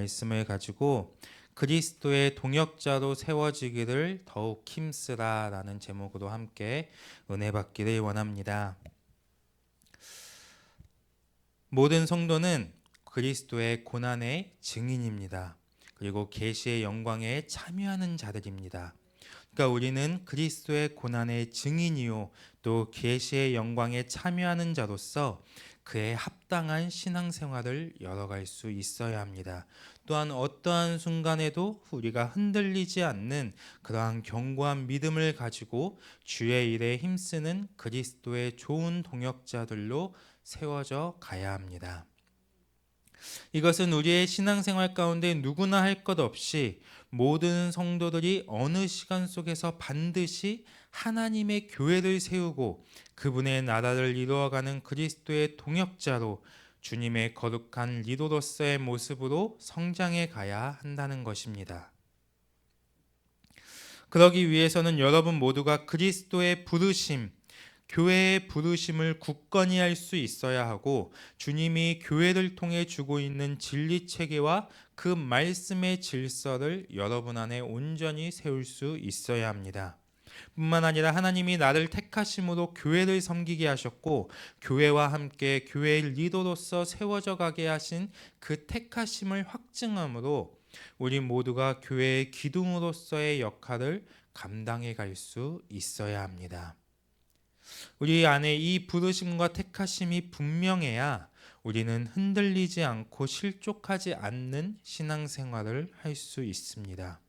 말씀을 가지고 그리스도의 동역자로 세워지기를 더욱 힘쓰라라는 제목으로 함께 은혜 받기를 원합니다. 모든 성도는 그리스도의 고난의 증인입니다. 그리고 계시의 영광에 참여하는 자들입니다. 그러니까 우리는 그리스도의 고난의 증인이요 또 계시의 영광에 참여하는 자로서 그에 합당한 신앙생활을 열어갈 수 있어야 합니다. 또한 어떠한 순간에도 우리가 흔들리지 않는 그러한 견고한 믿음을 가지고 주의 일에 힘쓰는 그리스도의 좋은 동역자들로 세워져 가야 합니다. 이것은 우리의 신앙생활 가운데 누구나 할 것 없이 모든 성도들이 어느 시간 속에서 반드시 하나님의 교회를 세우고 그분의 나라를 이루어가는 그리스도의 동역자로 주님의 거룩한 리더로서의 모습으로 성장해 가야 한다는 것입니다. 그러기 위해서는 여러분 모두가 그리스도의 부르심, 교회의 부르심을 굳건히 할 수 있어야 하고 주님이 교회를 통해 주고 있는 진리 체계와 그 말씀의 질서를 여러분 안에 온전히 세울 수 있어야 합니다. 뿐만 아니라 하나님이 나를 택하심으로 교회를 섬기게 하셨고 교회와 함께 교회의 리더로서 세워져 가게 하신 그 택하심을 확증함으로 우리 모두가 교회의 기둥으로서의 역할을 감당해 갈 수 있어야 합니다. 우리 안에 이 부르심과 택하심이 분명해야 우리는 흔들리지 않고 실족하지 않는 신앙생활을 할 수 있습니다.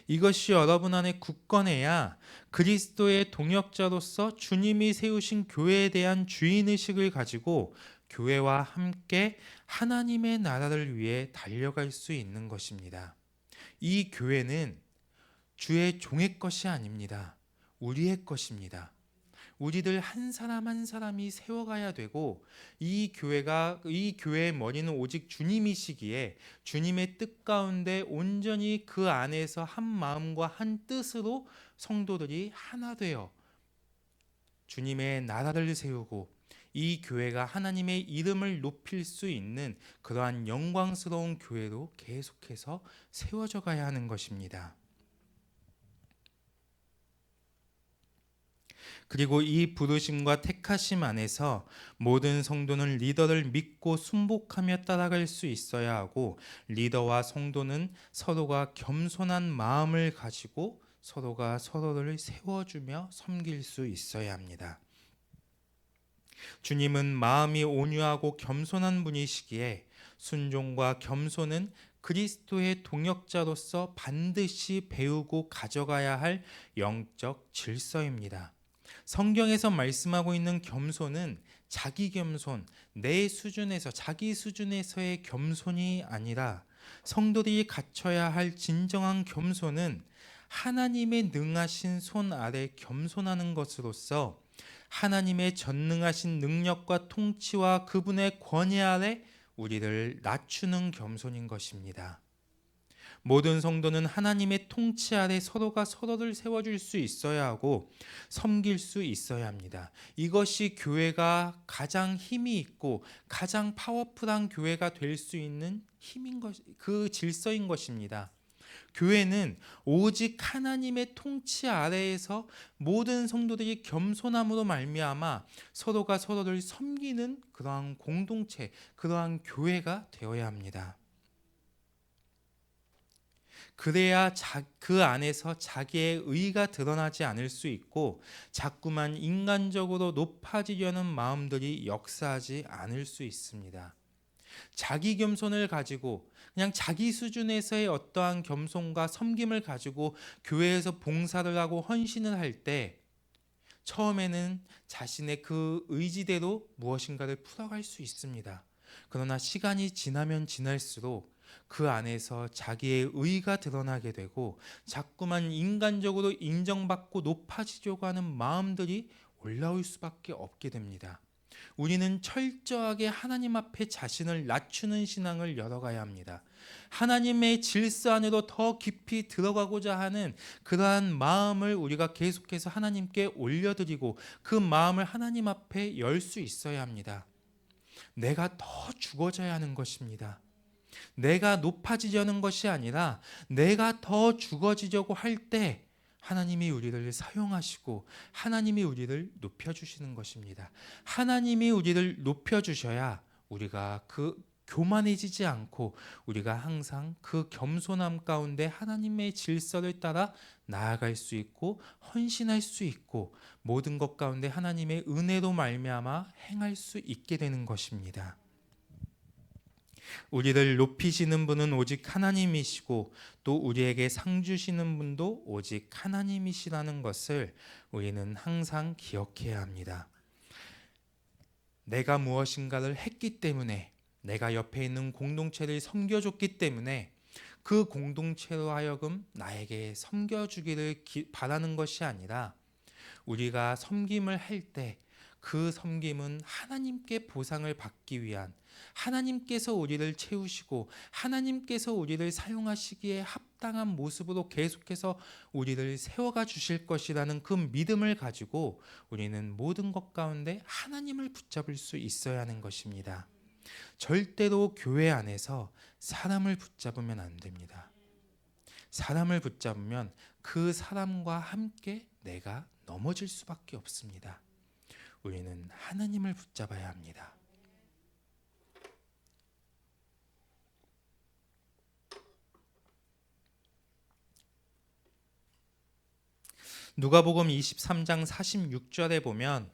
이것이 여러분 안에 굳건해야 그리스도의 동역자로서 주님이 세우신 교회에 대한 주인의식을 가지고 교회와 함께 하나님의 나라를 위해 달려갈 수 있는 것입니다. 이 교회는 주의 종의 것이 아닙니다. 우리의 것입니다. 우리들 한 사람 한 사람이 세워가야 되고 이 교회의 머리는 오직 주님이시기에 주님의 뜻 가운데 온전히 그 안에서 한 마음과 한 뜻으로 성도들이 하나 되어 주님의 나라를 세우고 이 교회가 하나님의 이름을 높일 수 있는 그러한 영광스러운 교회로 계속해서 세워져 가야 하는 것입니다. 그리고 이 부르심과 택하심 안에서 모든 성도는 리더를 믿고 순복하며 따라갈 수 있어야 하고 리더와 성도는 서로가 겸손한 마음을 가지고 서로가 서로를 세워주며 섬길 수 있어야 합니다. 주님은 마음이 온유하고 겸손한 분이시기에 순종과 겸손은 그리스도의 동역자로서 반드시 배우고 가져가야 할 영적 질서입니다. 성경에서 말씀하고 있는 겸손은 자기 겸손, 내 수준에서 자기 수준에서의 겸손이 아니라 성도들이 갖춰야 할 진정한 겸손은 하나님의 능하신 손 아래 겸손하는 것으로서 하나님의 전능하신 능력과 통치와 그분의 권위 아래 우리를 낮추는 겸손인 것입니다. 모든 성도는 하나님의 통치 아래 서로가 서로를 세워줄 수 있어야 하고 섬길 수 있어야 합니다. 이것이 교회가 가장 힘이 있고 가장 파워풀한 교회가 될 수 있는 힘인 것, 그 질서인 것입니다. 교회는 오직 하나님의 통치 아래에서 모든 성도들이 겸손함으로 말미암아 서로가 서로를 섬기는 그러한 공동체, 그러한 교회가 되어야 합니다. 그래야 그 안에서 자기의 의가 드러나지 않을 수 있고 자꾸만 인간적으로 높아지려는 마음들이 역사하지 않을 수 있습니다. 자기 겸손을 가지고 그냥 자기 수준에서의 어떠한 겸손과 섬김을 가지고 교회에서 봉사를 하고 헌신을 할 때 처음에는 자신의 그 의지대로 무엇인가를 풀어갈 수 있습니다. 그러나 시간이 지나면 지날수록 그 안에서 자기의 의가 드러나게 되고 자꾸만 인간적으로 인정받고 높아지려고 하는 마음들이 올라올 수밖에 없게 됩니다. 우리는 철저하게 하나님 앞에 자신을 낮추는 신앙을 열어가야 합니다. 하나님의 질서 안으로 더 깊이 들어가고자 하는 그러한 마음을 우리가 계속해서 하나님께 올려드리고 그 마음을 하나님 앞에 열 수 있어야 합니다. 내가 더 죽어져야 하는 것입니다. 내가 높아지려는 것이 아니라 내가 더 죽어지려고 할 때 하나님이 우리를 사용하시고 하나님이 우리를 높여주시는 것입니다. 하나님이 우리를 높여주셔야 우리가 그 교만해지지 않고 우리가 항상 그 겸손함 가운데 하나님의 질서를 따라 나아갈 수 있고 헌신할 수 있고 모든 것 가운데 하나님의 은혜로 말미암아 행할 수 있게 되는 것입니다. 우리를 높이시는 분은 오직 하나님이시고 또 우리에게 상 주시는 분도 오직 하나님이시라는 것을 우리는 항상 기억해야 합니다. 내가 무엇인가를 했기 때문에, 내가 옆에 있는 공동체를 섬겨줬기 때문에 그 공동체로 하여금 나에게 섬겨주기를 바라는 것이 아니라 우리가 섬김을 할 때 그 섬김은 하나님께 보상을 받기 위한, 하나님께서 우리를 채우시고 하나님께서 우리를 사용하시기에 합당한 모습으로 계속해서 우리를 세워가 주실 것이라는 그 믿음을 가지고 우리는 모든 것 가운데 하나님을 붙잡을 수 있어야 하는 것입니다. 절대로 교회 안에서 사람을 붙잡으면 안 됩니다. 사람을 붙잡으면 그 사람과 함께 내가 넘어질 수밖에 없습니다. 우리는 하나님을 붙잡아야 합니다. 누가복음 23장 46절에 보면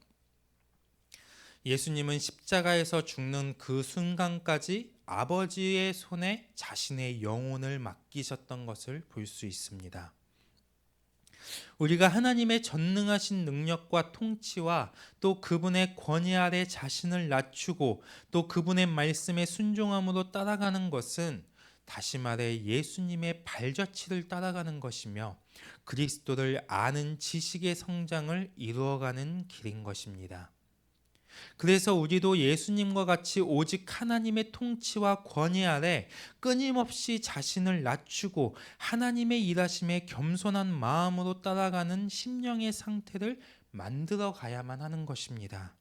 예수님은 십자가에서 죽는 그 순간까지 아버지의 손에 자신의 영혼을 맡기셨던 것을 볼 수 있습니다. 우리가 하나님의 전능하신 능력과 통치와 또 그분의 권위 아래 자신을 낮추고 또 그분의 말씀에 순종함으로 따라가는 것은 다시 말해 예수님의 발자취를 따라가는 것이며 그리스도를 아는 지식의 성장을 이루어가는 길인 것입니다. 그래서 우리도 예수님과 같이 오직 하나님의 통치와 권위 아래 끊임없이 자신을 낮추고 하나님의 일하심에 겸손한 마음으로 따라가는 심령의 상태를 만들어 가야만 하는 것입니다.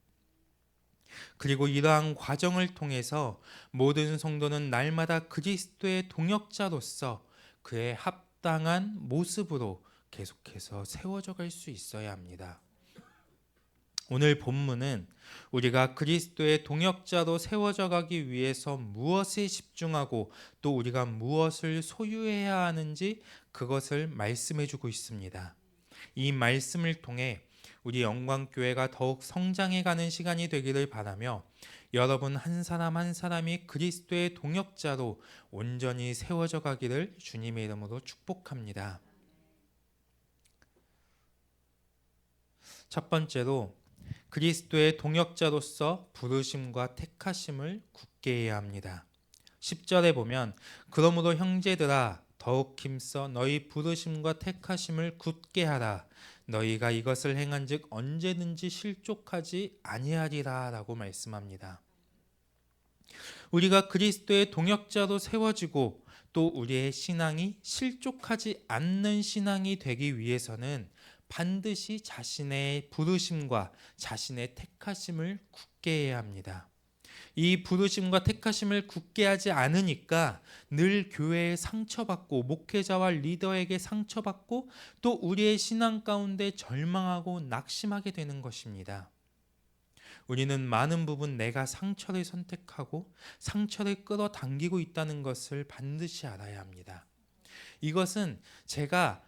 그리고 이러한 과정을 통해서 모든 성도는 날마다 그리스도의 동역자로서 그의 합당한 모습으로 계속해서 세워져 갈 수 있어야 합니다. 오늘 본문은 우리가 그리스도의 동역자로 세워져 가기 위해서 무엇에 집중하고 또 우리가 무엇을 소유해야 하는지 그것을 말씀해 주고 있습니다. 이 말씀을 통해 우리 영광교회가 더욱 성장해 가는 시간이 되기를 바라며 여러분 한 사람 한 사람이 그리스도의 동역자로 온전히 세워져 가기를 주님의 이름으로 축복합니다. 첫 번째로 그리스도의 동역자로서 부르심과 택하심을 굳게 해야 합니다. 10절에 보면 그러므로 형제들아 더욱 힘써 너희 부르심과 택하심을 굳게 하라. 너희가 이것을 행한즉 언제든지 실족하지 아니하리라 라고 말씀합니다. 우리가 그리스도의 동역자로 세워지고 또 우리의 신앙이 실족하지 않는 신앙이 되기 위해서는 반드시 자신의 부르심과 자신의 택하심을 굳게 해야 합니다. 이 부르심과 택하심을 굳게 하지 않으니까 늘 교회에 상처받고 목회자와 리더에게 상처받고 또 우리의 신앙 가운데 절망하고 낙심하게 되는 것입니다. 우리는 많은 부분 내가 상처를 선택하고 상처를 끌어당기고 있다는 것을 반드시 알아야 합니다. 이것은 제가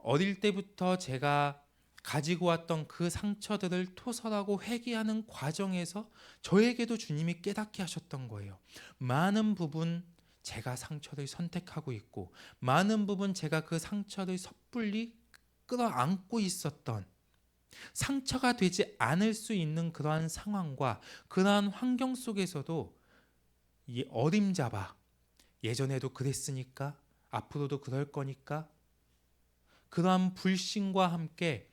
어릴 때부터 제가 가지고 왔던 그 상처들을 토설하고 회개하는 과정에서 저에게도 주님이 깨닫게 하셨던 거예요. 많은 부분 제가 상처를 선택하고 있고 많은 부분 제가 그 상처를 섣불리 끌어안고 있었던 상처가 되지 않을 수 있는 그러한 상황과 그러한 환경 속에서도 이 어림잡아 예전에도 그랬으니까 앞으로도 그럴 거니까 그러한 불신과 함께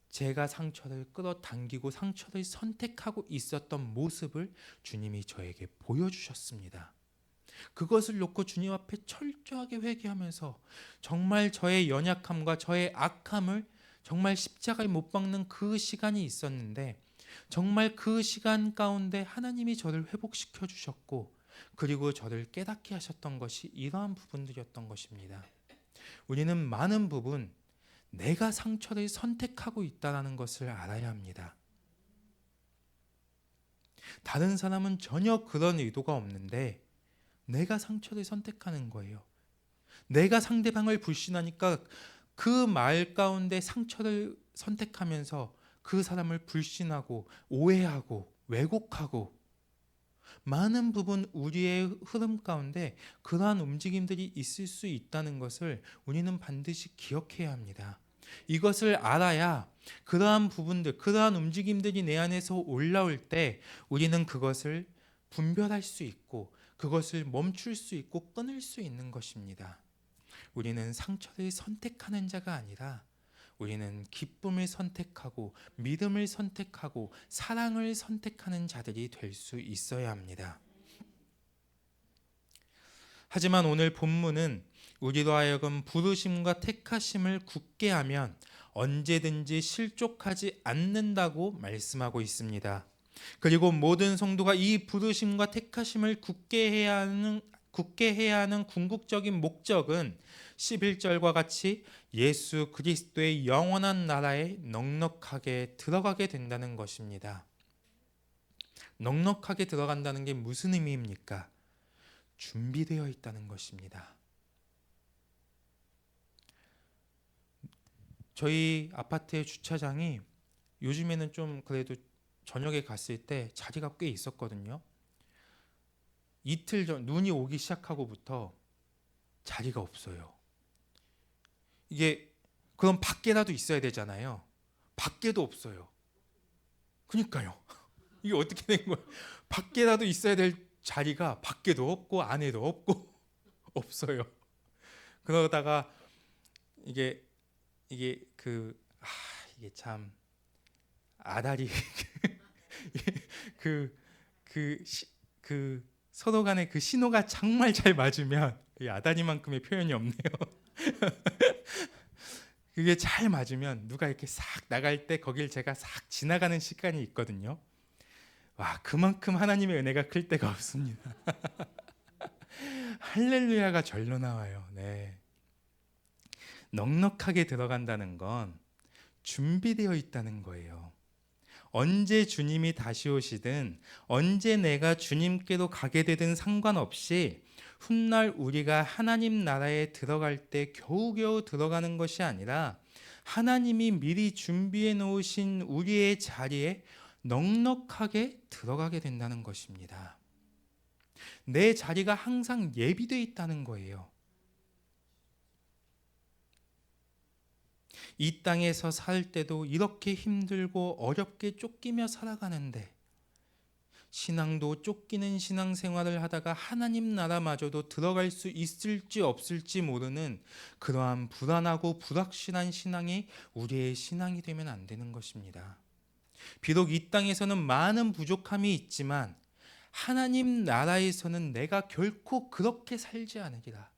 제가 상처를 끌어당기고 상처를 선택하고 있었던 모습을 주님이 저에게 보여주셨습니다. 그것을 놓고 주님 앞에 철저하게 회개하면서 정말 저의 연약함과 저의 악함을 정말 십자가에 못 박는 그 시간이 있었는데 정말 그 시간 가운데 하나님이 저를 회복시켜 주셨고 그리고 저를 깨닫게 하셨던 것이 이러한 부분들이었던 것입니다. 우리는 많은 부분 내가 상처를 선택하고 있다는 것을 알아야 합니다. 다른 사람은 전혀 그런 의도가 없는데 내가 상처를 선택하는 거예요. 내가 상대방을 불신하니까 그 말 가운데 상처를 선택하면서 그 사람을 불신하고 오해하고 왜곡하고, 많은 부분 우리의 흐름 가운데 그러한 움직임들이 있을 수 있다는 것을 우리는 반드시 기억해야 합니다. 이것을 알아야 그러한 부분들, 그러한 움직임들이 내 안에서 올라올 때 우리는 그것을 분별할 수 있고 그것을 멈출 수 있고 끊을 수 있는 것입니다. 우리는 상처를 선택하는 자가 아니라 우리는 기쁨을 선택하고 믿음을 선택하고 사랑을 선택하는 자들이 될 수 있어야 합니다. 하지만 오늘 본문은 우리로 하여금 부르심과 택하심을 굳게 하면 언제든지 실족하지 않는다고 말씀하고 있습니다. 그리고 모든 성도가 이 부르심과 택하심을 굳게 해야 하는 궁극적인 목적은 11절과 같이 예수 그리스도의 영원한 나라에 넉넉하게 들어가게 된다는 것입니다. 넉넉하게 들어간다는 게 무슨 의미입니까? 준비되어 있다는 것입니다. 저희 아파트의 주차장이 요즘에는 좀 그래도 저녁에 갔을 때 자리가 꽤 있었거든요. 이틀 전 눈이 오기 시작하고부터 자리가 없어요. 이게 그럼 밖에라도 있어야 되잖아요. 밖에도 없어요. 그러니까요. 이게 어떻게 된 거예요? 밖에라도 있어야 될 자리가 밖에도 없고 안에도 없고 없어요. 그러다가 이게 이게 참 아다리 그 서로 간의 그 신호가 정말 잘 맞으면, 이 아다리만큼의 표현이 없네요. 그게 잘 맞으면 누가 이렇게 싹 나갈 때 거길 제가 싹 지나가는 시간이 있거든요. 와, 그만큼 하나님의 은혜가 클 때가 없습니다. 할렐루야가 절로 나와요. 네. 넉넉하게 들어간다는 건 준비되어 있다는 거예요. 언제 주님이 다시 오시든 언제 내가 주님께로 가게 되든 상관없이 훗날 우리가 하나님 나라에 들어갈 때 겨우겨우 들어가는 것이 아니라 하나님이 미리 준비해 놓으신 우리의 자리에 넉넉하게 들어가게 된다는 것입니다. 내 자리가 항상 예비되어 있다는 거예요. 이 땅에서 살 때도 이렇게 힘들고 어렵게 쫓기며 살아가는데, 신앙도 쫓기는 신앙생활을 하다가 하나님 나라마저도 들어갈 수 있을지 없을지 모르는 그러한 불안하고 불확실한 신앙이 우리의 신앙이 되면 안 되는 것입니다. 비록 이 땅에서는 많은 부족함이 있지만 하나님 나라에서는 내가 결코 그렇게 살지 않으리라.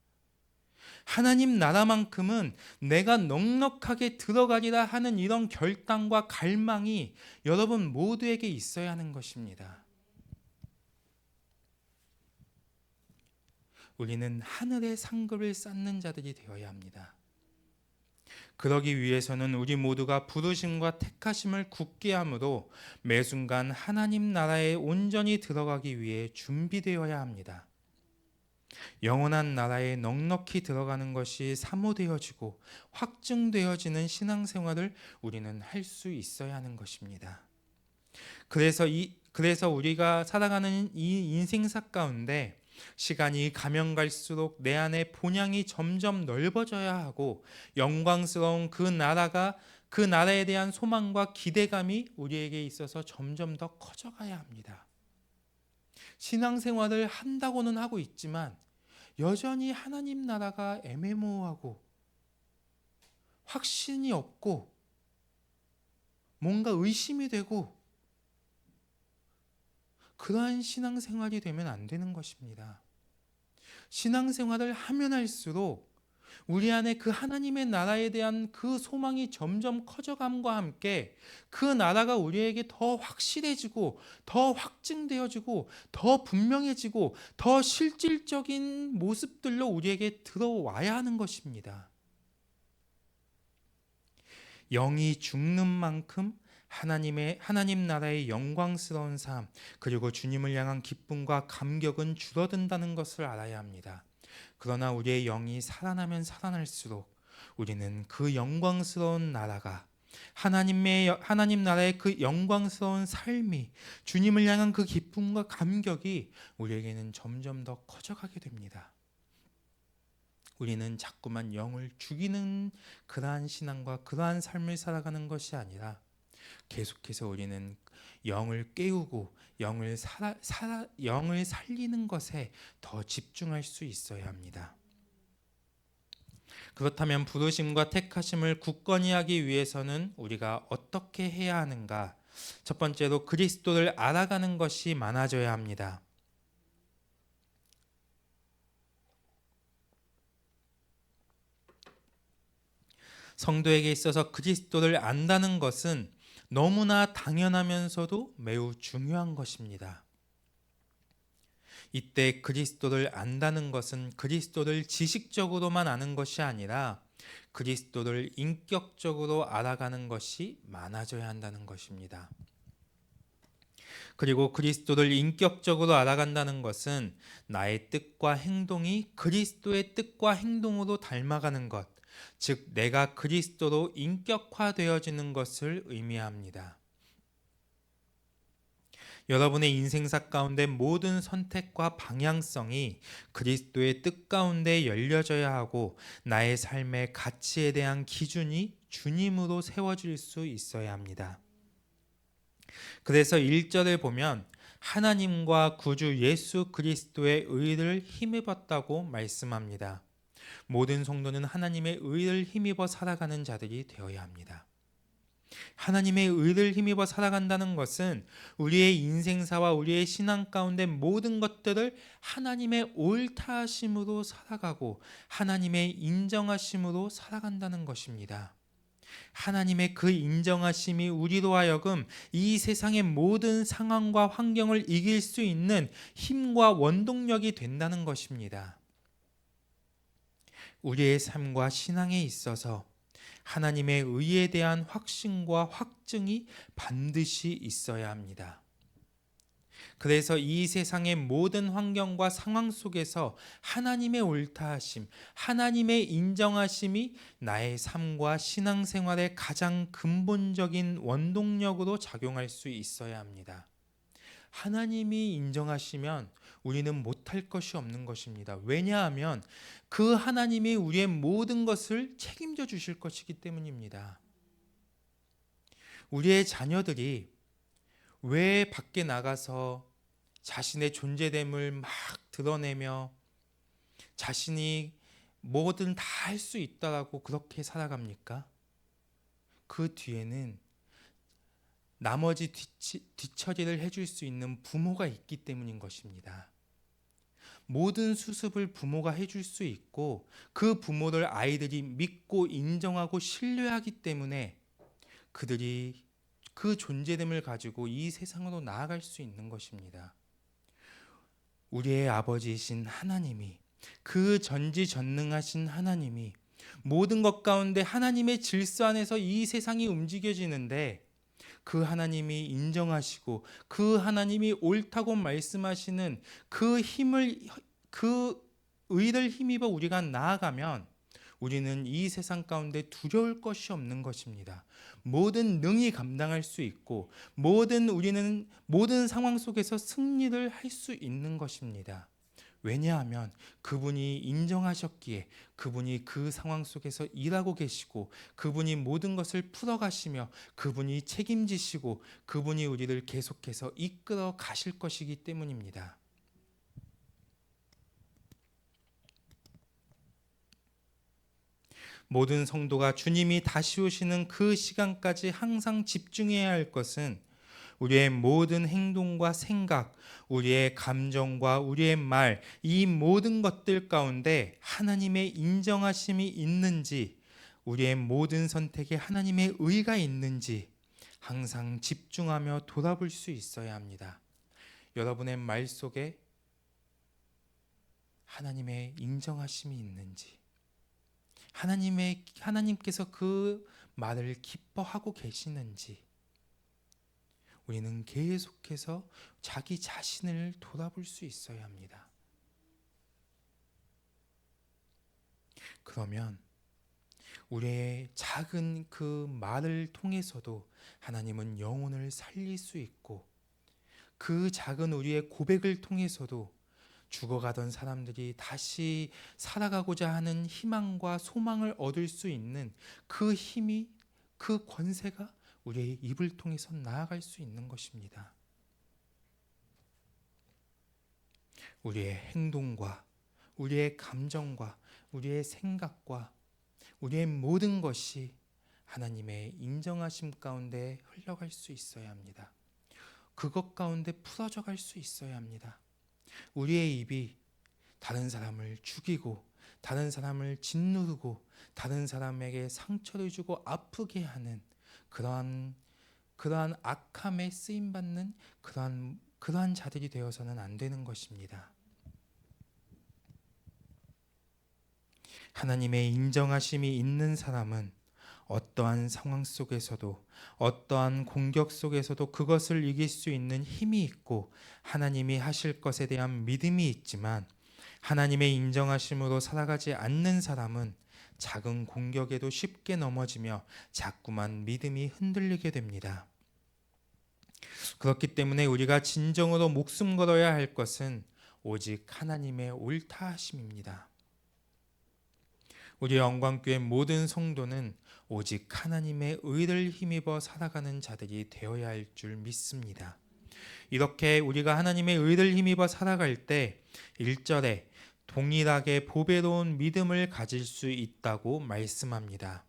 하나님 나라만큼은 내가 넉넉하게 들어가리라 하는 이런 결단과 갈망이 여러분 모두에게 있어야 하는 것입니다. 우리는 하늘의 상급을 쌓는 자들이 되어야 합니다. 그러기 위해서는 우리 모두가 부르심과 택하심을 굳게 함으로 매 순간 하나님 나라에 온전히 들어가기 위해 준비되어야 합니다. 영원한 나라에 넉넉히 들어가는 것이 사모되어지고 확증되어지는 신앙생활을 우리는 할 수 있어야 하는 것입니다. 그래서 우리가 살아가는 이 인생사 가운데 시간이 가면 갈수록 내 안에 본향이 점점 넓어져야 하고 영광스러운 그 나라에 대한 소망과 기대감이 우리에게 있어서 점점 더 커져가야 합니다. 신앙생활을 한다고는 하고 있지만 여전히 하나님 나라가 애매모호하고 확신이 없고 뭔가 의심이 되고 그러한 신앙생활이 되면 안 되는 것입니다. 신앙생활을 하면 할수록 우리 안에 그 하나님의 나라에 대한 그 소망이 점점 커져감과 함께 그 나라가 우리에게 더 확실해지고 더 확증되어지고 더 분명해지고 더 실질적인 모습들로 우리에게 들어와야 하는 것입니다. 영이 죽는 만큼 하나님 나라의 영광스러운 삶, 그리고 주님을 향한 기쁨과 감격은 줄어든다는 것을 알아야 합니다. 그러나 우리의 영이 살아나면 살아날수록 우리는 그 영광스러운 나라가 하나님 나라의 그 영광스러운 삶이, 주님을 향한 그 기쁨과 감격이 우리에게는 점점 더 커져가게 됩니다. 우리는 자꾸만 영을 죽이는 그러한 신앙과 그러한 삶을 살아가는 것이 아니라 계속해서 우리는 영을 깨우고 영을 살리는 것에 더 집중할 수 있어야 합니다. 그렇다면 부르심과 택하심을 굳건히 하기 위해서는 우리가 어떻게 해야 하는가? 첫 번째로 그리스도를 알아가는 것이 많아져야 합니다. 성도에게 있어서 그리스도를 안다는 것은 너무나 당연하면서도 매우 중요한 것입니다. 이때 그리스도를 안다는 것은 그리스도를 지식적으로만 아는 것이 아니라 그리스도를 인격적으로 알아가는 것이 많아져야 한다는 것입니다. 그리고 그리스도를 인격적으로 알아간다는 것은 나의 뜻과 행동이 그리스도의 뜻과 행동으로 닮아가는 것, 즉 내가 그리스도로 인격화되어지는 것을 의미합니다. 여러분의 인생사 가운데 모든 선택과 방향성이 그리스도의 뜻 가운데 열려져야 하고 나의 삶의 가치에 대한 기준이 주님으로 세워질 수 있어야 합니다. 그래서 1절을 보면 하나님과 구주 예수 그리스도의 의를 힘입었다고 말씀합니다. 모든 성도는 하나님의 의를 힘입어 살아가는 자들이 되어야 합니다. 하나님의 의를 힘입어 살아간다는 것은 우리의 인생사와 우리의 신앙 가운데 모든 것들을 하나님의 옳다하심으로 살아가고 하나님의 인정하심으로 살아간다는 것입니다. 하나님의 그 인정하심이 우리로 하여금 이 세상의 모든 상황과 환경을 이길 수 있는 힘과 원동력이 된다는 것입니다. 우리의 삶과 신앙에 있어서 하나님의 의에 대한 확신과 확증이 반드시 있어야 합니다. 그래서 이 세상의 모든 환경과 상황 속에서 하나님의 옳다하심, 하나님의 인정하심이 나의 삶과 신앙생활의 가장 근본적인 원동력으로 작용할 수 있어야 합니다. 하나님이 인정하시면 우리는 못할 것이 없는 것입니다. 왜냐하면 그 하나님이 우리의 모든 것을 책임져 주실 것이기 때문입니다. 우리의 자녀들이 왜 밖에 나가서 자신의 존재됨을 막 드러내며 자신이 뭐든 다 할 수 있다라고 그렇게 살아갑니까? 그 뒤에는 나머지 뒤처리를 해줄 수 있는 부모가 있기 때문인 것입니다. 모든 수습을 부모가 해줄 수 있고 그 부모를 아이들이 믿고 인정하고 신뢰하기 때문에 그들이 그 존재됨을 가지고 이 세상으로 나아갈 수 있는 것입니다. 우리의 아버지이신 하나님이, 그 전지전능하신 하나님이 모든 것 가운데 하나님의 질서 안에서 이 세상이 움직여지는데 그 하나님이 인정하시고 그 하나님이 옳다고 말씀하시는 그 힘을, 그 의를 힘입어 우리가 나아가면 우리는 이 세상 가운데 두려울 것이 없는 것입니다. 모든 능히 감당할 수 있고 우리는 모든 상황 속에서 승리를 할 수 있는 것입니다. 왜냐하면 그분이 인정하셨기에 그분이 그 상황 속에서 일하고 계시고 그분이 모든 것을 풀어가시며 그분이 책임지시고 그분이 우리를 계속해서 이끌어 가실 것이기 때문입니다. 모든 성도가 주님이 다시 오시는 그 시간까지 항상 집중해야 할 것은 우리의 모든 행동과 생각, 우리의 감정과 우리의 말, 이 모든 것들 가운데 하나님의 인정하심이 있는지, 우리의 모든 선택에 하나님의 의가 있는지 항상 집중하며 돌아볼 수 있어야 합니다. 여러분의 말 속에 하나님의 인정하심이 있는지, 하나님께서 그 말을 기뻐하고 계시는지, 우리는 계속해서 자기 자신을 돌아볼 수 있어야 합니다. 그러면 우리의 작은 그 말을 통해서도 하나님은 영혼을 살릴 수 있고, 그 작은 우리의 고백을 통해서도 죽어가던 사람들이 다시 살아가고자 하는 희망과 소망을 얻을 수 있는 그 힘이, 그 권세가 우리의 입을 통해서 나아갈 수 있는 것입니다. 우리의 행동과 우리의 감정과 우리의 생각과 우리의 모든 것이 하나님의 인정하심 가운데 흘러갈 수 있어야 합니다. 그것 가운데 풀어져 갈 수 있어야 합니다. 우리의 입이 다른 사람을 죽이고 다른 사람을 짓누르고 다른 사람에게 상처를 주고 아프게 하는 그러한 악함에 쓰임 받는 그러한 자들이 되어서는 안 되는 것입니다. 하나님의 인정하심이 있는 사람은 어떠한 상황 속에서도, 어떠한 공격 속에서도 그것을 이길 수 있는 힘이 있고 하나님이 하실 것에 대한 믿음이 있지만, 하나님의 인정하심으로 살아가지 않는 사람은 작은 공격에도 쉽게 넘어지며 자꾸만 믿음이 흔들리게 됩니다. 그렇기 때문에 우리가 진정으로 목숨 걸어야 할 것은 오직 하나님의 옳다 하심입니다. 우리 영광교회 모든 성도는 오직 하나님의 의를 힘입어 살아가는 자들이 되어야 할 줄 믿습니다. 이렇게 우리가 하나님의 의를 힘입어 살아갈 때 1절에 동일하게 보배로운 믿음을 가질 수 있다고 말씀합니다.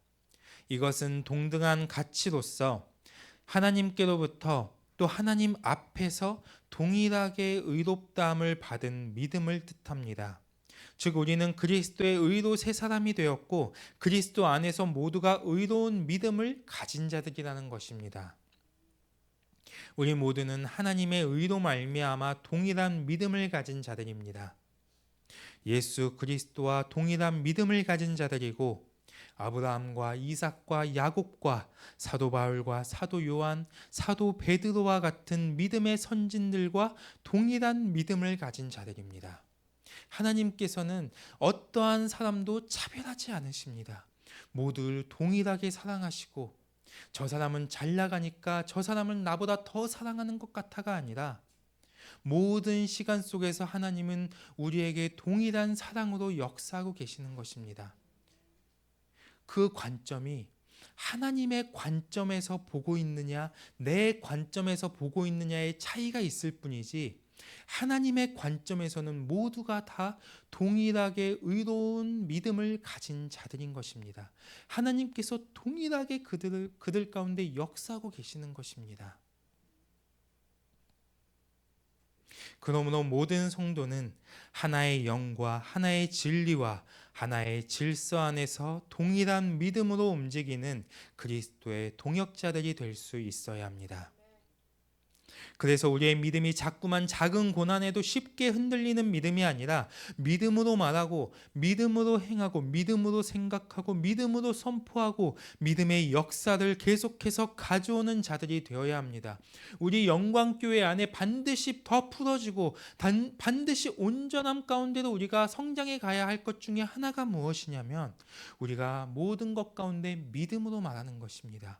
이것은 동등한 가치로서 하나님께로부터 또 하나님 앞에서 동일하게 의롭다함을 받은 믿음을 뜻합니다. 즉 우리는 그리스도의 의로 새 사람이 되었고 그리스도 안에서 모두가 의로운 믿음을 가진 자들이라는 것입니다. 우리 모두는 하나님의 의로 말미암아 동일한 믿음을 가진 자들입니다. 예수 그리스도와 동일한 믿음을 가진 자들이고, 아브라함과 이삭과 야곱과 사도 바울과 사도 요한, 사도 베드로와 같은 믿음의 선진들과 동일한 믿음을 가진 자들입니다. 하나님께서는 어떠한 사람도 차별하지 않으십니다. 모두를 동일하게 사랑하시고, 저 사람은 잘 나가니까 저 사람은 나보다 더 사랑하는 것 같아가 아니라, 모든 시간 속에서 하나님은 우리에게 동일한 사랑으로 역사하고 계시는 것입니다. 그 관점이 하나님의 관점에서 보고 있느냐, 내 관점에서 보고 있느냐의 차이가 있을 뿐이지, 하나님의 관점에서는 모두가 다 동일하게 의로운 믿음을 가진 자들인 것입니다. 하나님께서 동일하게 그들 가운데 역사하고 계시는 것입니다. 그러므로 모든 성도는 하나의 영과 하나의 진리와 하나의 질서 안에서 동일한 믿음으로 움직이는 그리스도의 동역자들이 될 수 있어야 합니다. 그래서 우리의 믿음이 자꾸만 작은 고난에도 쉽게 흔들리는 믿음이 아니라 믿음으로 말하고 믿음으로 행하고 믿음으로 생각하고 믿음으로 선포하고 믿음의 역사를 계속해서 가져오는 자들이 되어야 합니다. 우리 영광교회 안에 반드시 더 풀어지고 반드시 온전함 가운데로 우리가 성장해 가야 할 것 중에 하나가 무엇이냐면, 우리가 모든 것 가운데 믿음으로 말하는 것입니다.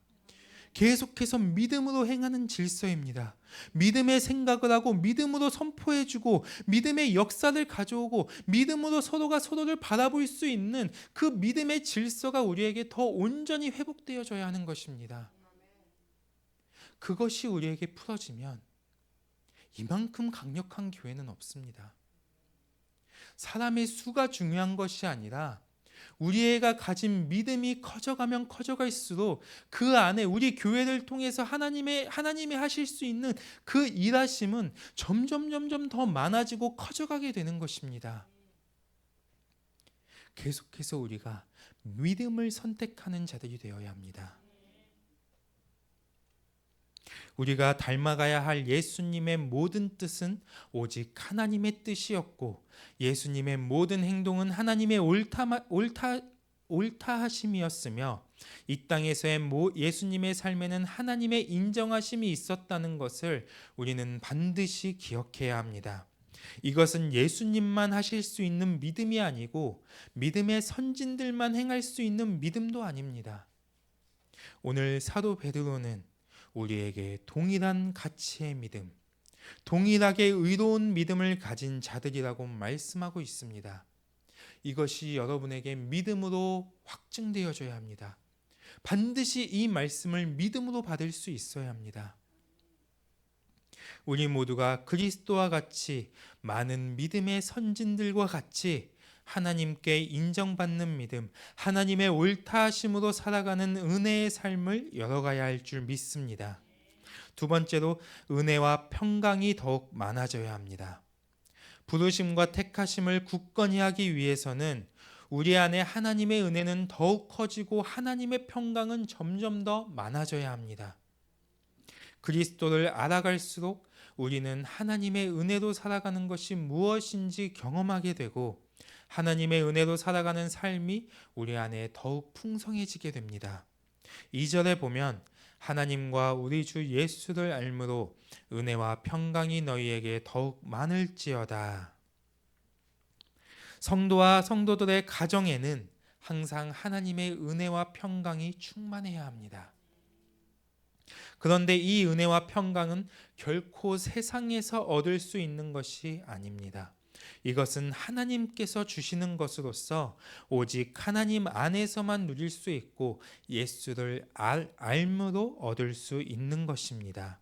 계속해서 믿음으로 행하는 질서입니다. 믿음의 생각을 하고 믿음으로 선포해주고 믿음의 역사를 가져오고 믿음으로 서로가 서로를 바라볼 수 있는 그 믿음의 질서가 우리에게 더 온전히 회복되어져야 하는 것입니다. 그것이 우리에게 풀어지면 이만큼 강력한 교회는 없습니다. 사람의 수가 중요한 것이 아니라 우리가 가진 믿음이 커져가면 커져갈수록 그 안에 우리 교회를 통해서 하나님이 하실 수 있는 그 일하심은 점점 더 많아지고 커져가게 되는 것입니다. 계속해서 우리가 믿음을 선택하는 자들이 되어야 합니다. 우리가 닮아가야 할 예수님의 모든 뜻은 오직 하나님의 뜻이었고, 예수님의 모든 행동은 하나님의 옳다 하심이었으며, 이 땅에서의 예수님의 삶에는 하나님의 인정하심이 있었다는 것을 우리는 반드시 기억해야 합니다. 이것은 예수님만 하실 수 있는 믿음이 아니고 믿음의 선진들만 행할 수 있는 믿음도 아닙니다. 오늘 사도 베드로는 우리에게 동일한 가치의 믿음, 동일하게 의로운 믿음을 가진 자들이라고 말씀하고 있습니다. 이것이 여러분에게 믿음으로 확증되어져야 합니다. 반드시 이 말씀을 믿음으로 받을 수 있어야 합니다. 우리 모두가 그리스도와 같이 많은 믿음의 선진들과 같이 하나님께 인정받는 믿음, 하나님의 옳다하심으로 살아가는 은혜의 삶을 열어가야 할 줄 믿습니다. 두 번째로 은혜와 평강이 더욱 많아져야 합니다. 부르심과 택하심을 굳건히 하기 위해서는 우리 안에 하나님의 은혜는 더욱 커지고 하나님의 평강은 점점 더 많아져야 합니다. 그리스도를 알아갈수록 우리는 하나님의 은혜로 살아가는 것이 무엇인지 경험하게 되고 하나님의 은혜로 살아가는 삶이 우리 안에 더욱 풍성해지게 됩니다. 2절에 보면 하나님과 우리 주 예수를 알므로 은혜와 평강이 너희에게 더욱 많을지어다. 성도와 성도들의 가정에는 항상 하나님의 은혜와 평강이 충만해야 합니다. 그런데 이 은혜와 평강은 결코 세상에서 얻을 수 있는 것이 아닙니다. 이것은 하나님께서 주시는 것으로서 오직 하나님 안에서만 누릴 수 있고 예수를 알므로 얻을 수 있는 것입니다.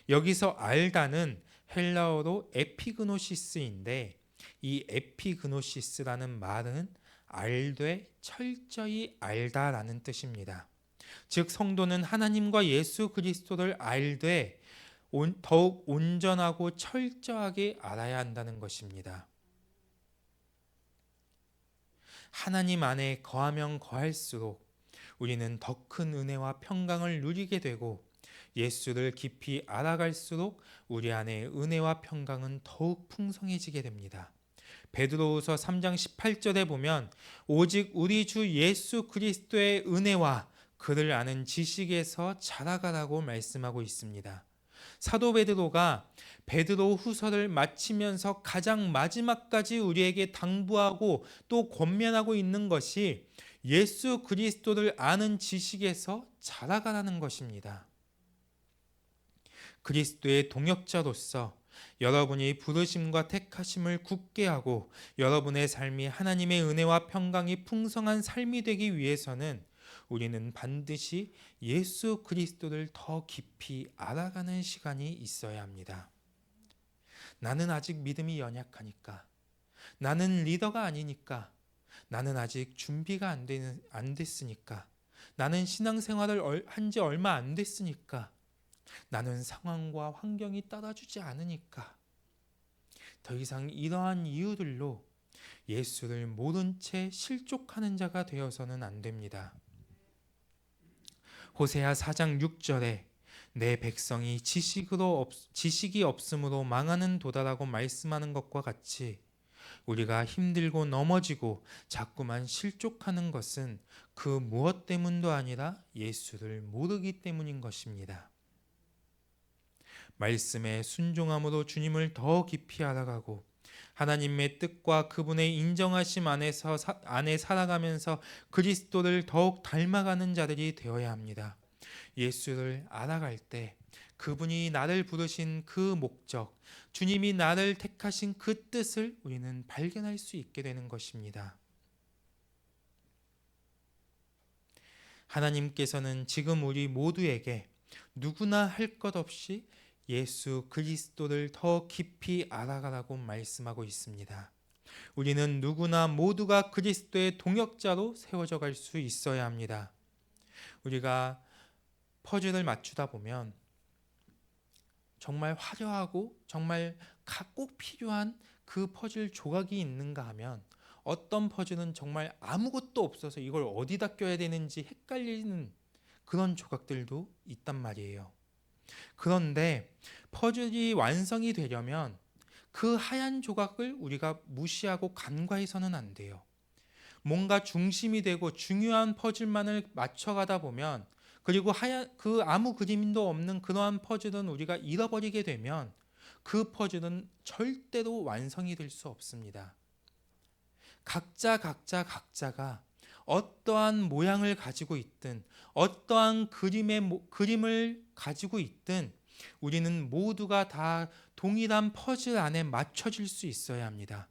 여기서 알다는 헬라어로 에피그노시스인데 이 에피그노시스라는 말은 알되 철저히 알다라는 뜻입니다. 즉 성도는 하나님과 예수 그리스도를 알되 더욱 온전하고 철저하게 알아야 한다는 것입니다. 하나님 안에 거하면 거할수록 우리는 더 큰 은혜와 평강을 누리게 되고 예수를 깊이 알아갈수록 우리 안에 은혜와 평강은 더욱 풍성해지게 됩니다. 베드로후서 3장 18절에 보면 오직 우리 주 예수 그리스도의 은혜와 그를 아는 지식에서 자라가라고 말씀하고 있습니다. 사도 베드로가 베드로 후서를 마치면서 가장 마지막까지 우리에게 당부하고 또 권면하고 있는 것이 예수 그리스도를 아는 지식에서 자라가라는 것입니다. 그리스도의 동역자로서 여러분이 부르심과 택하심을 굳게 하고 여러분의 삶이 하나님의 은혜와 평강이 풍성한 삶이 되기 위해서는 우리는 반드시 예수 그리스도를 더 깊이 알아가는 시간이 있어야 합니다. 나는 아직 믿음이 연약하니까, 나는 리더가 아니니까, 나는 아직 준비가 안 됐으니까, 나는 신앙생활을 한 지 얼마 안 됐으니까, 나는 상황과 환경이 따라주지 않으니까, 더 이상 이러한 이유들로 예수를 모른 채 실족하는 자가 되어서는 안 됩니다. 호세아 4장 6절에 내 백성이 지식이 없음으로 망하는 도다라고 말씀하는 것과 같이 우리가 힘들고 넘어지고 자꾸만 실족하는 것은 그 무엇 때문도 아니라 예수를 모르기 때문인 것입니다. 말씀에 순종함으로 주님을 더 깊이 알아가고 하나님의 뜻과 그분의 인정하심 안에 살아가면서 그리스도를 더욱 닮아가는 자들이 되어야 합니다. 예수를 알아갈 때 그분이 나를 부르신 그 목적, 주님이 나를 택하신 그 뜻을 우리는 발견할 수 있게 되는 것입니다. 하나님께서는 지금 우리 모두에게 누구나 할 것 없이 예수 그리스도를 더 깊이 알아가라고 말씀하고 있습니다. 우리는 누구나 모두가 그리스도의 동역자로 세워져 갈 수 있어야 합니다. 우리가 퍼즐을 맞추다 보면 정말 화려하고 정말 꼭 필요한 그 퍼즐 조각이 있는가 하면 어떤 퍼즐은 정말 아무것도 없어서 이걸 어디다 껴야 되는지 헷갈리는 그런 조각들도 있단 말이에요. 그런데 퍼즐이 완성이 되려면 그 하얀 조각을 우리가 무시하고 간과해서는 안 돼요. 뭔가 중심이 되고 중요한 퍼즐만을 맞춰가다 보면, 그리고 그 아무 그림도 없는 그러한 퍼즐은 우리가 잃어버리게 되면 그 퍼즐은 절대로 완성이 될 수 없습니다. 각자가 어떠한 모양을 가지고 있든 어떠한 그림을 가지고 있든 우리는 모두가 다 동일한 퍼즐 안에 맞춰질 수 있어야 합니다.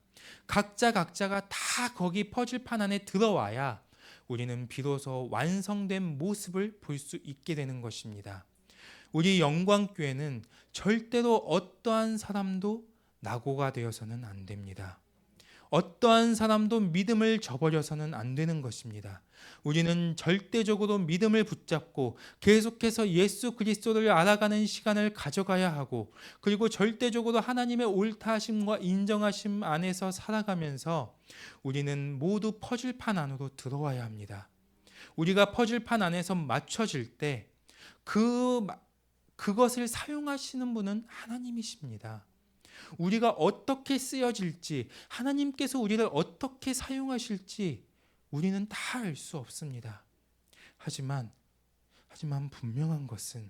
각자가 다 거기 퍼즐판 안에 들어와야 우리는 비로소 완성된 모습을 볼 수 있게 되는 것입니다. 우리 영광교회는 절대로 어떠한 사람도 낙오가 되어서는 안 됩니다. 어떠한 사람도 믿음을 저버려서는 안 되는 것입니다. 우리는 절대적으로 믿음을 붙잡고 계속해서 예수 그리스도를 알아가는 시간을 가져가야 하고, 그리고 절대적으로 하나님의 옳다하심과 인정하심 안에서 살아가면서 우리는 모두 퍼즐판 안으로 들어와야 합니다. 우리가 퍼즐판 안에서 맞춰질 때 그것을 사용하시는 분은 하나님이십니다. 우리가 어떻게 쓰여질지, 하나님께서 우리를 어떻게 사용하실지 우리는 다 알 수 없습니다. 하지만 분명한 것은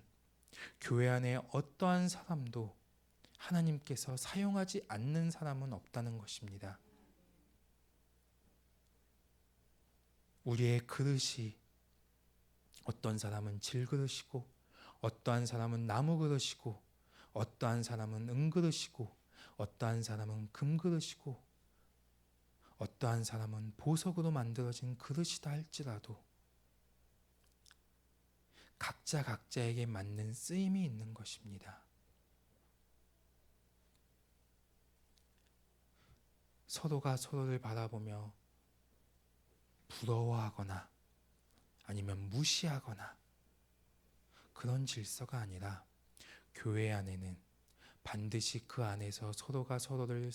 교회 안에 어떠한 사람도 하나님께서 사용하지 않는 사람은 없다는 것입니다. 우리의 그릇이 어떤 사람은 질그릇이고, 어떠한 사람은 나무 그릇이고, 어떠한 사람은 은그릇이고, 어떠한 사람은 금그릇이고, 어떠한 사람은 보석으로 만들어진 그릇이다 할지라도 각자에게 맞는 쓰임이 있는 것입니다. 서로가 서로를 바라보며 부러워하거나 아니면 무시하거나 그런 질서가 아니라, 교회 안에는 반드시 그 안에서 서로가 서로를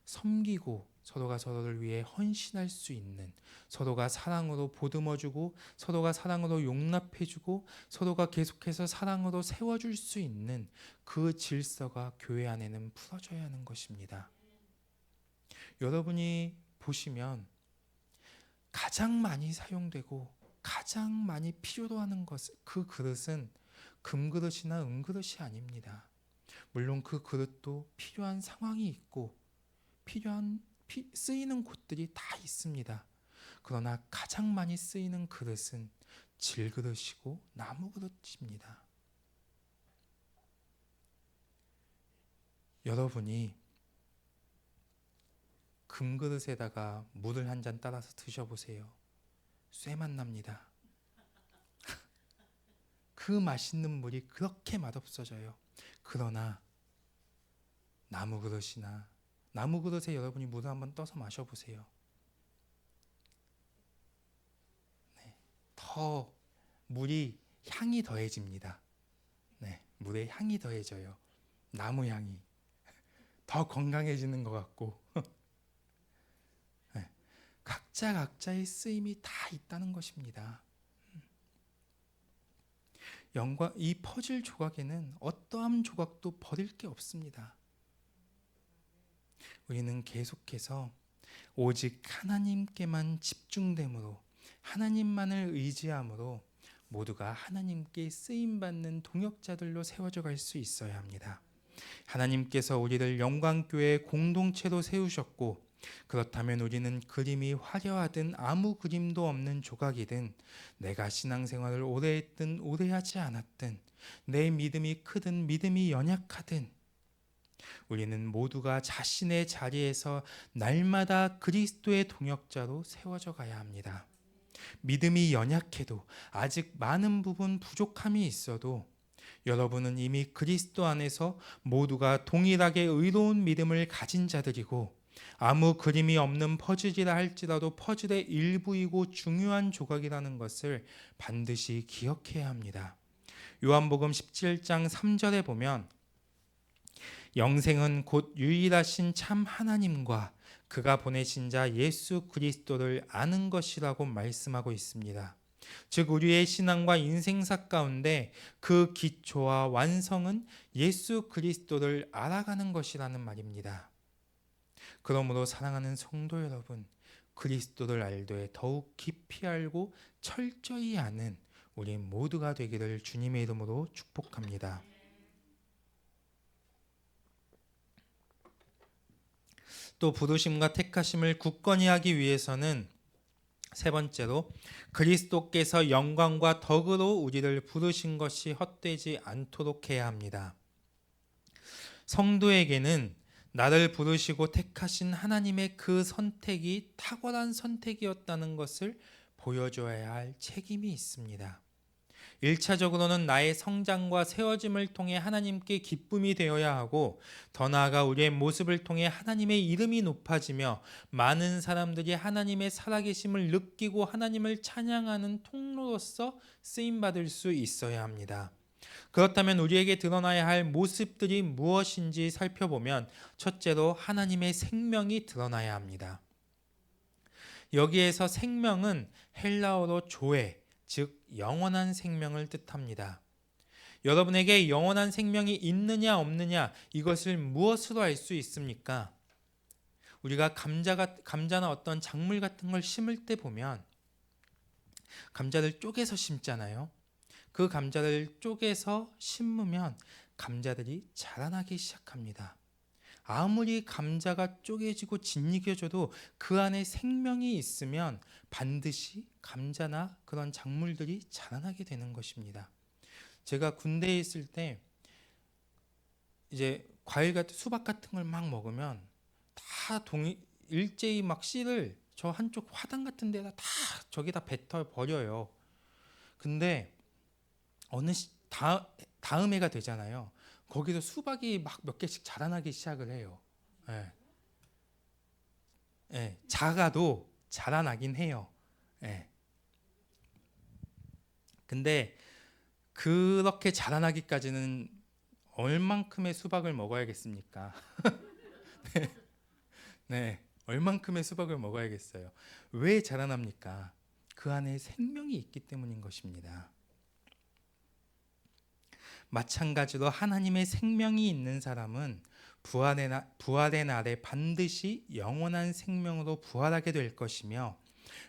섬기고 서로가 서로를 위해 헌신할 수 있는, 서로가 사랑으로 보듬어주고 서로가 사랑으로 용납해주고 서로가 계속해서 사랑으로 세워줄 수 있는 그 질서가 교회 안에는 풀어져야 하는 것입니다. 여러분이 보시면 가장 많이 사용되고 가장 많이 필요로 하는 그 그릇은 금그릇이나 은그릇이 아닙니다. 물론 그 그릇도 필요한 상황이 있고 쓰이는 곳들이 다 있습니다. 그러나 가장 많이 쓰이는 그릇은 질그릇이고 나무 그릇입니다. 여러분이 금그릇에다가 물을 한 잔 따라서 드셔보세요. 쇠맛 납니다. 그 맛있는 물이 그렇게 맛없어져요. 그러나 나무 그릇에 여러분이 물을 한번 떠서 마셔보세요. 네, 더 물이 향이 더해집니다. 네, 물의 향이 더해져요. 나무 향이 더 건강해지는 것 같고 네, 각자의 쓰임이 다 있다는 것입니다. 이 퍼즐 조각에는 어떠한 조각도 버릴 게 없습니다. 우리는 계속해서 오직 하나님께만 집중됨으로, 하나님만을 의지함으로 모두가 하나님께 쓰임받는 동역자들로 세워져 갈 수 있어야 합니다. 하나님께서 우리를 영광교회 공동체로 세우셨고, 그렇다면 우리는 그림이 화려하든 아무 그림도 없는 조각이든, 내가 신앙생활을 오래 했든 오래 하지 않았든, 내 믿음이 크든 믿음이 연약하든, 우리는 모두가 자신의 자리에서 날마다 그리스도의 동역자로 세워져 가야 합니다. 믿음이 연약해도, 아직 많은 부분 부족함이 있어도 여러분은 이미 그리스도 안에서 모두가 동일하게 의로운 믿음을 가진 자들이고 아무 그림이 없는 퍼즐이라 할지라도 퍼즐의 일부이고 중요한 조각이라는 것을 반드시 기억해야 합니다. 요한복음 17장 3절에 보면 영생은 곧 유일하신 참 하나님과 그가 보내신 자 예수 그리스도를 아는 것이라고 말씀하고 있습니다. 즉 우리의 신앙과 인생사 가운데 그 기초와 완성은 예수 그리스도를 알아가는 것이라는 말입니다. 그러므로 사랑하는 성도 여러분, 그리스도를 알되 더욱 깊이 알고 철저히 아는 우리 모두가 되기를 주님의 이름으로 축복합니다. 또 부르심과 택하심을 굳건히 하기 위해서는 세 번째로 그리스도께서 영광과 덕으로 우리를 부르신 것이 헛되지 않도록 해야 합니다. 성도에게는 나를 부르시고 택하신 하나님의 그 선택이 탁월한 선택이었다는 것을 보여줘야 할 책임이 있습니다. 1차적으로는 나의 성장과 세워짐을 통해 하나님께 기쁨이 되어야 하고 더 나아가 우리의 모습을 통해 하나님의 이름이 높아지며 많은 사람들이 하나님의 살아계심을 느끼고 하나님을 찬양하는 통로로서 쓰임받을 수 있어야 합니다. 그렇다면 우리에게 드러나야 할 모습들이 무엇인지 살펴보면 첫째로 하나님의 생명이 드러나야 합니다. 여기에서 생명은 헬라어로 조에, 즉 영원한 생명을 뜻합니다. 여러분에게 영원한 생명이 있느냐 없느냐 이것을 무엇으로 알 수 있습니까? 우리가 감자나 어떤 작물 같은 걸 심을 때 보면 감자를 쪼개서 심잖아요. 그 감자를 쪼개서 심으면 감자들이 자라나기 시작합니다. 아무리 감자가 쪼개지고 짓이겨져도 그 안에 생명이 있으면 반드시 감자나 그런 작물들이 자라나게 되는 것입니다. 제가 군대에 있을 때 이제 과일 같은 수박 같은 걸 막 먹으면 다 일제히 막 씨를 저 한쪽 화단 같은 데다 다 저기다 뱉어 버려요. 근데 어느 다음 해가 되잖아요. 거기서 수박이 막 몇 개씩 자라나기 시작을 해요. 예. 예, 작아도 자라나긴 해요. 예. 근데 그렇게 자라나기까지는 얼만큼의 수박을 먹어야겠습니까? 네, 얼만큼의 수박을 먹어야겠어요. 왜 자라납니까? 그 안에 생명이 있기 때문인 것입니다. 마찬가지로 하나님의 생명이 있는 사람은 부활의 날에 반드시 영원한 생명으로 부활하게 될 것이며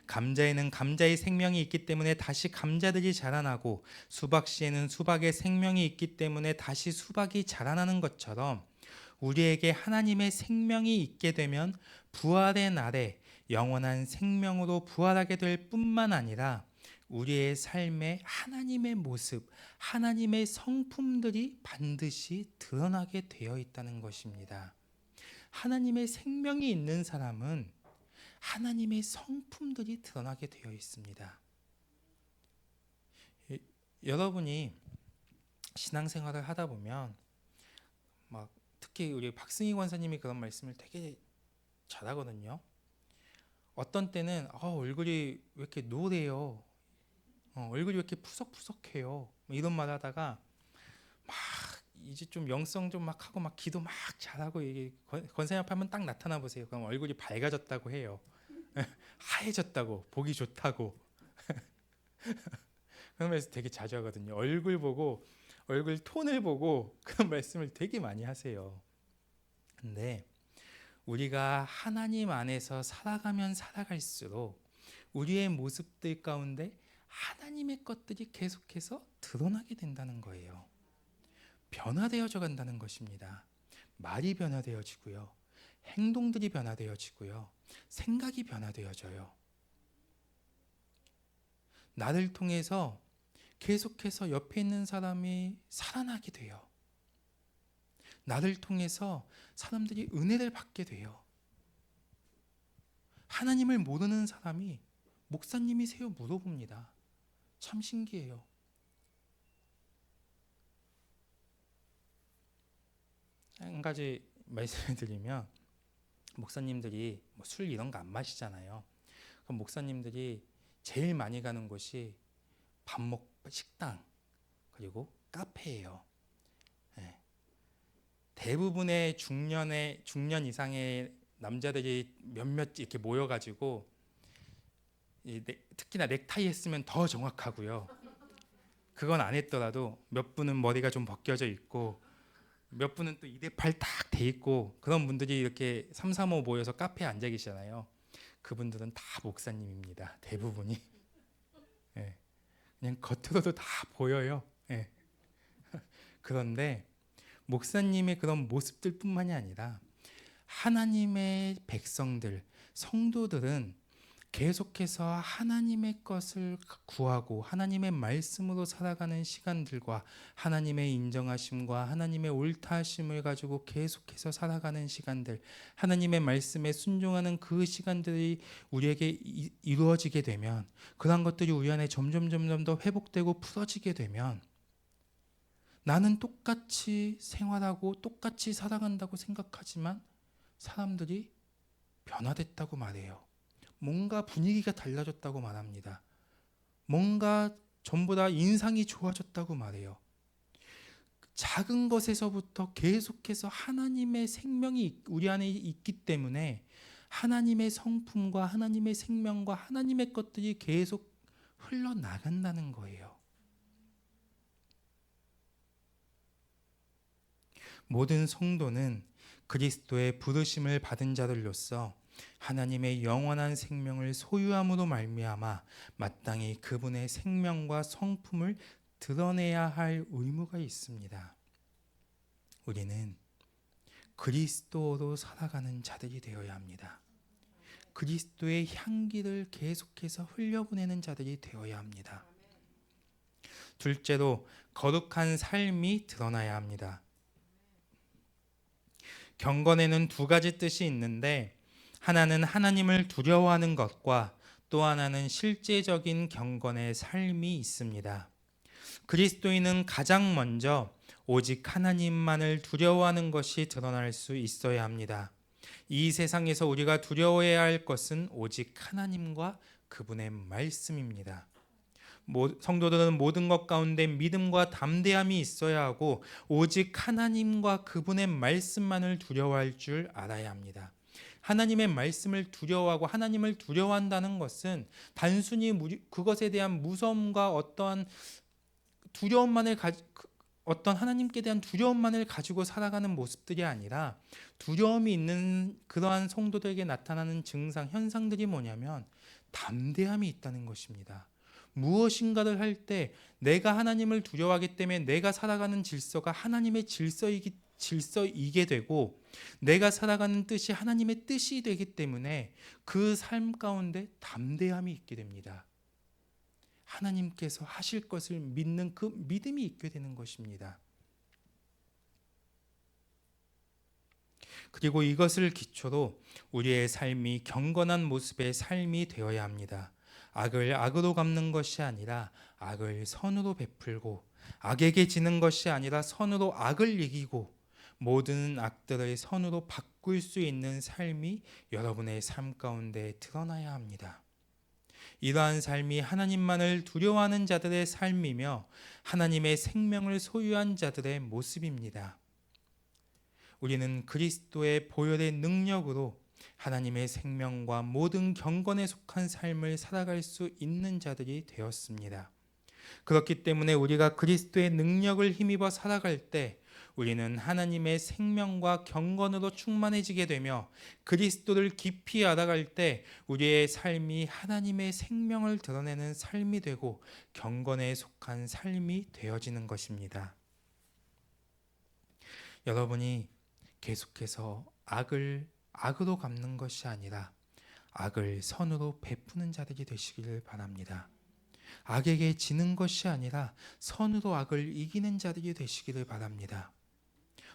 감자에는 감자의 생명이 있기 때문에 다시 감자들이 자라나고 수박씨에는 수박의 생명이 있기 때문에 다시 수박이 자라나는 것처럼 우리에게 하나님의 생명이 있게 되면 부활의 날에 영원한 생명으로 부활하게 될 뿐만 아니라 우리의 삶에 하나님의 모습, 하나님의 성품들이 반드시 드러나게 되어 있다는 것입니다. 하나님의 생명이 있는 사람은 하나님의 성품들이 드러나게 되어 있습니다. 여러분이 신앙생활을 하다 보면 막 특히 우리 박승희 권사님이 그런 말씀을 되게 잘하거든요. 어떤 때는 얼굴이 왜 이렇게 노래요? 얼굴이 왜 이렇게 푸석푸석해요? 이런 말 하다가 막 이제 좀 영성 좀 막 하고 막 기도 막 잘하고 이게 권사님 앞에 한번 딱 나타나 보세요. 그럼 얼굴이 밝아졌다고 해요. 하얘졌다고, 보기 좋다고. 그런 말씀 되게 자주 하거든요. 얼굴 보고 얼굴 톤을 보고 그런 말씀을 되게 많이 하세요. 근데 우리가 하나님 안에서 살아가면 살아갈수록 우리의 모습들 가운데 하나님의 것들이 계속해서 드러나게 된다는 거예요. 변화되어져 간다는 것입니다. 말이 변화되어지고요. 행동들이 변화되어지고요. 생각이 변화되어져요. 나를 통해서 계속해서 옆에 있는 사람이 살아나게 돼요. 나를 통해서 사람들이 은혜를 받게 돼요. 하나님을 모르는 사람이 목사님이세요? 물어봅니다. 참 신기해요. 한 가지 말씀을 드리면, 목사님들이 뭐 술 이런 거 안 마시잖아요. 그럼 목사님들이 제일 많이 가는 곳이 식당 그리고 카페예요. 예. 대부분의 중년 이상의 남자들이 몇몇 이렇게 모여가지고 특히나 넥타이 했으면 더 정확하고요. 그건 안 했더라도 몇 분은 머리가 좀 벗겨져 있고 몇 분은 또 2대8 딱 돼 있고, 그런 분들이 이렇게 3, 3, 5 모여서 카페에 앉아 계시잖아요. 그분들은 다 목사님입니다. 대부분이. 예. 그냥 겉으로도 다 보여요. 예. 그런데 목사님의 그런 모습들뿐만이 아니라 하나님의 백성들, 성도들은 계속해서 하나님의 것을 구하고 하나님의 말씀으로 살아가는 시간들과 하나님의 인정하심과 하나님의 옳다하심을 가지고 계속해서 살아가는 시간들, 하나님의 말씀에 순종하는 그 시간들이 우리에게 이루어지게 되면, 그런 것들이 우리 안에 점점 더 회복되고 풀어지게 되면, 나는 똑같이 생활하고 똑같이 살아간다고 생각하지만 사람들이 변화됐다고 말해요. 뭔가 분위기가 달라졌다고 말합니다. 뭔가 전부 다 인상이 좋아졌다고 말해요. 작은 것에서부터 계속해서 하나님의 생명이 우리 안에 있기 때문에 하나님의 성품과 하나님의 생명과 하나님의 것들이 계속 흘러나간다는 거예요. 모든 성도는 그리스도의 부르심을 받은 자들로서 하나님의 영원한 생명을 소유함으로 말미암아 마땅히 그분의 생명과 성품을 드러내야 할 의무가 있습니다. 우리는 그리스도로 살아가는 자들이 되어야 합니다. 그리스도의 향기를 계속해서 흘려보내는 자들이 되어야 합니다. 둘째로, 거룩한 삶이 드러나야 합니다. 경건에는 두 가지 뜻이 있는데, 하나는 하나님을 두려워하는 것과 또 하나는 실제적인 경건의 삶이 있습니다. 그리스도인은 가장 먼저 오직 하나님만을 두려워하는 것이 드러날 수 있어야 합니다. 이 세상에서 우리가 두려워해야 할 것은 오직 하나님과 그분의 말씀입니다. 성도들은 모든 것 가운데 믿음과 담대함이 있어야 하고 오직 하나님과 그분의 말씀만을 두려워할 줄 알아야 합니다. 하나님의 말씀을 두려워하고 하나님을 두려워한다는 것은 단순히 그것에 대한 무서움과 어떤 하나님께 대한 두려움만을 가지고 살아가는 모습들이 아니라, 두려움이 있는 그러한 성도들에게 나타나는 증상, 현상들이 뭐냐면 담대함이 있다는 것입니다. 무엇인가를 할 때 내가 하나님을 두려워하기 때문에 내가 살아가는 질서가 하나님의 질서이게 되고, 내가 살아가는 뜻이 하나님의 뜻이 되기 때문에 그 삶 가운데 담대함이 있게 됩니다. 하나님께서 하실 것을 믿는 그 믿음이 있게 되는 것입니다. 그리고 이것을 기초로 우리의 삶이 경건한 모습의 삶이 되어야 합니다. 악을 악으로 갚는 것이 아니라 악을 선으로 베풀고, 악에게 지는 것이 아니라 선으로 악을 이기고, 모든 악들을 선으로 바꿀 수 있는 삶이 여러분의 삶 가운데 드러나야 합니다. 이러한 삶이 하나님만을 두려워하는 자들의 삶이며 하나님의 생명을 소유한 자들의 모습입니다. 우리는 그리스도의 보혈의 능력으로 하나님의 생명과 모든 경건에 속한 삶을 살아갈 수 있는 자들이 되었습니다. 그렇기 때문에 우리가 그리스도의 능력을 힘입어 살아갈 때 우리는 하나님의 생명과 경건으로 충만해지게 되며, 그리스도를 깊이 알아갈 때 우리의 삶이 하나님의 생명을 드러내는 삶이 되고 경건에 속한 삶이 되어지는 것입니다. 여러분이 계속해서 악을 악으로 갚는 것이 아니라 악을 선으로 베푸는 자들이 되시기를 바랍니다. 악에게 지는 것이 아니라 선으로 악을 이기는 자들이 되시기를 바랍니다.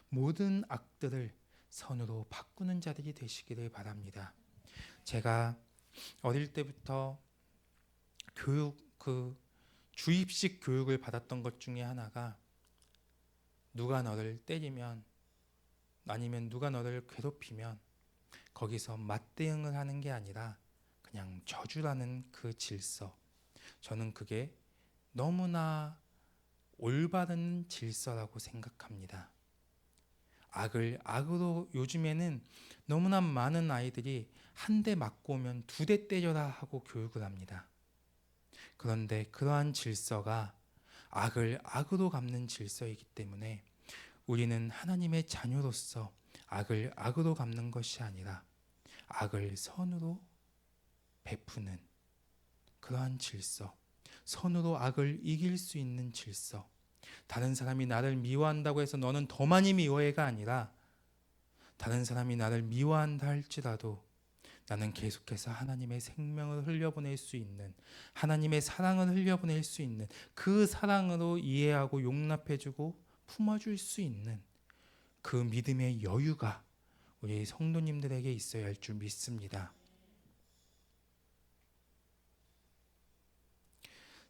모든 악들을 선으로 바꾸는 자들이 되시기를 바랍니다. 제가 어릴 때부터 주입식 교육을 받았던 것 중에 하나가, 누가 너를 때리면 아니면 누가 너를 괴롭히면 거기서 맞대응을 하는 게 아니라 그냥 저주라는 그 질서, 저는 그게 너무나 올바른 질서라고 생각합니다. 악을 악으로, 요즘에는 너무나 많은 아이들이 한 대 맞고 오면 2대 때려라 하고 교육을 합니다. 그런데 그러한 질서가 악을 악으로 갚는 질서이기 때문에 우리는 하나님의 자녀로서 악을 악으로 갚는 것이 아니라 악을 선으로 베푸는 그러한 질서, 선으로 악을 이길 수 있는 질서, 다른 사람이 나를 미워한다고 해서 너는 더 많이 미워해가 아니라 다른 사람이 나를 미워한다 할지라도 나는 계속해서 하나님의 생명을 흘려보낼 수 있는, 하나님의 사랑을 흘려보낼 수 있는, 그 사랑으로 이해하고 용납해주고 품어줄 수 있는 그 믿음의 여유가 우리 성도님들에게 있어야 할 줄 믿습니다.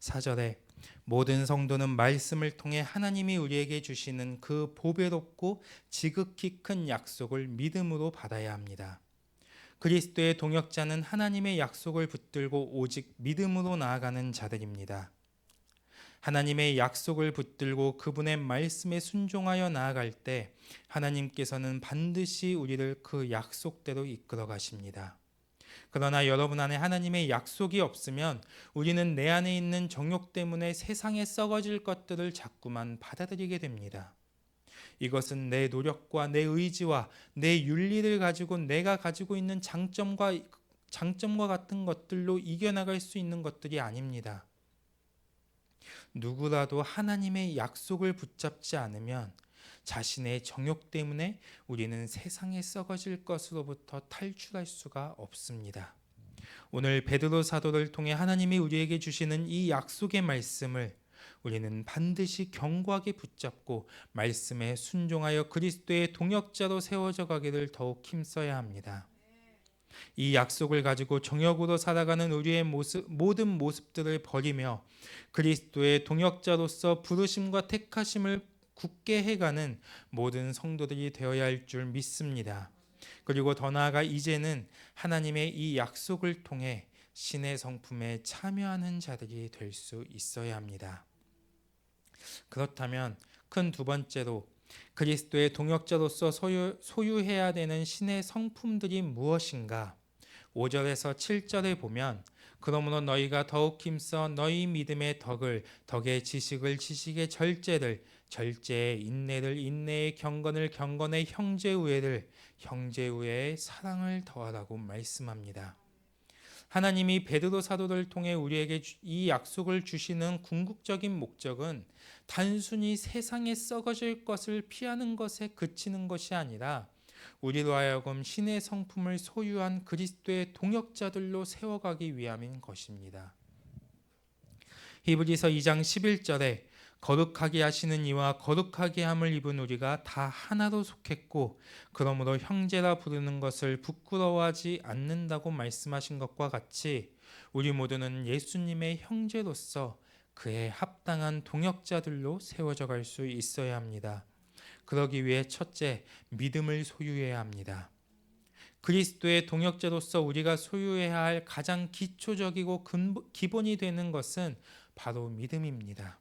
4절에 모든 성도는 말씀을 통해 하나님이 우리에게 주시는 그 보배롭고 지극히 큰 약속을 믿음으로 받아야 합니다. 그리스도의 동역자는 하나님의 약속을 붙들고 오직 믿음으로 나아가는 자들입니다. 하나님의 약속을 붙들고 그분의 말씀에 순종하여 나아갈 때 하나님께서는 반드시 우리를 그 약속대로 이끌어 가십니다. 그러나 여러분 안에 하나님의 약속이 없으면 우리는 내 안에 있는 정욕 때문에 세상에 썩어질 것들을 자꾸만 받아들이게 됩니다. 이것은 내 노력과 내 의지와 내 윤리를 가지고 내가 가지고 있는 장점과 같은 것들로 이겨나갈 수 있는 것들이 아닙니다. 누구라도 하나님의 약속을 붙잡지 않으면 자신의 정욕 때문에 우리는 세상에 썩어질 것으로부터 탈출할 수가 없습니다. 오늘 베드로 사도를 통해 하나님이 우리에게 주시는 이 약속의 말씀을 우리는 반드시 견고하게 붙잡고 말씀에 순종하여 그리스도의 동역자로 세워져 가기를 더욱 힘써야 합니다. 이 약속을 가지고 정욕으로 살아가는 우리의 모든 모습들을 버리며 그리스도의 동역자로서 부르심과 택하심을 굳게 해가는 모든 성도들이 되어야 할 줄 믿습니다. 그리고 더 나아가 이제는 하나님의 이 약속을 통해 신의 성품에 참여하는 자들이 될 수 있어야 합니다. 그렇다면 큰 두 번째로 그리스도의 동역자로서 소유해야 되는 신의 성품들이 무엇인가? 5절에서 7절에 보면 그러므로 너희가 더욱 힘써 너희 믿음의 덕의 지식을 지식의 절제에 인내를 인내에 경건을 경건에 형제우애에 사랑을 더하라고 말씀합니다. 하나님이 베드로 사도를 통해 우리에게 이 약속을 주시는 궁극적인 목적은 단순히 세상에 썩어질 것을 피하는 것에 그치는 것이 아니라 우리로 하여금 신의 성품을 소유한 그리스도의 동역자들로 세워가기 위함인 것입니다. 히브리서 2장 11절에 거룩하게 하시는 이와 거룩하게 함을 입은 우리가 다 하나로 속했고 그러므로 형제라 부르는 것을 부끄러워하지 않는다고 말씀하신 것과 같이 우리 모두는 예수님의 형제로서 그에 합당한 동역자들로 세워져 갈 수 있어야 합니다. 그러기 위해 첫째, 믿음을 소유해야 합니다. 그리스도의 동역자로서 우리가 소유해야 할 가장 기초적이고 기본이 되는 것은 바로 믿음입니다.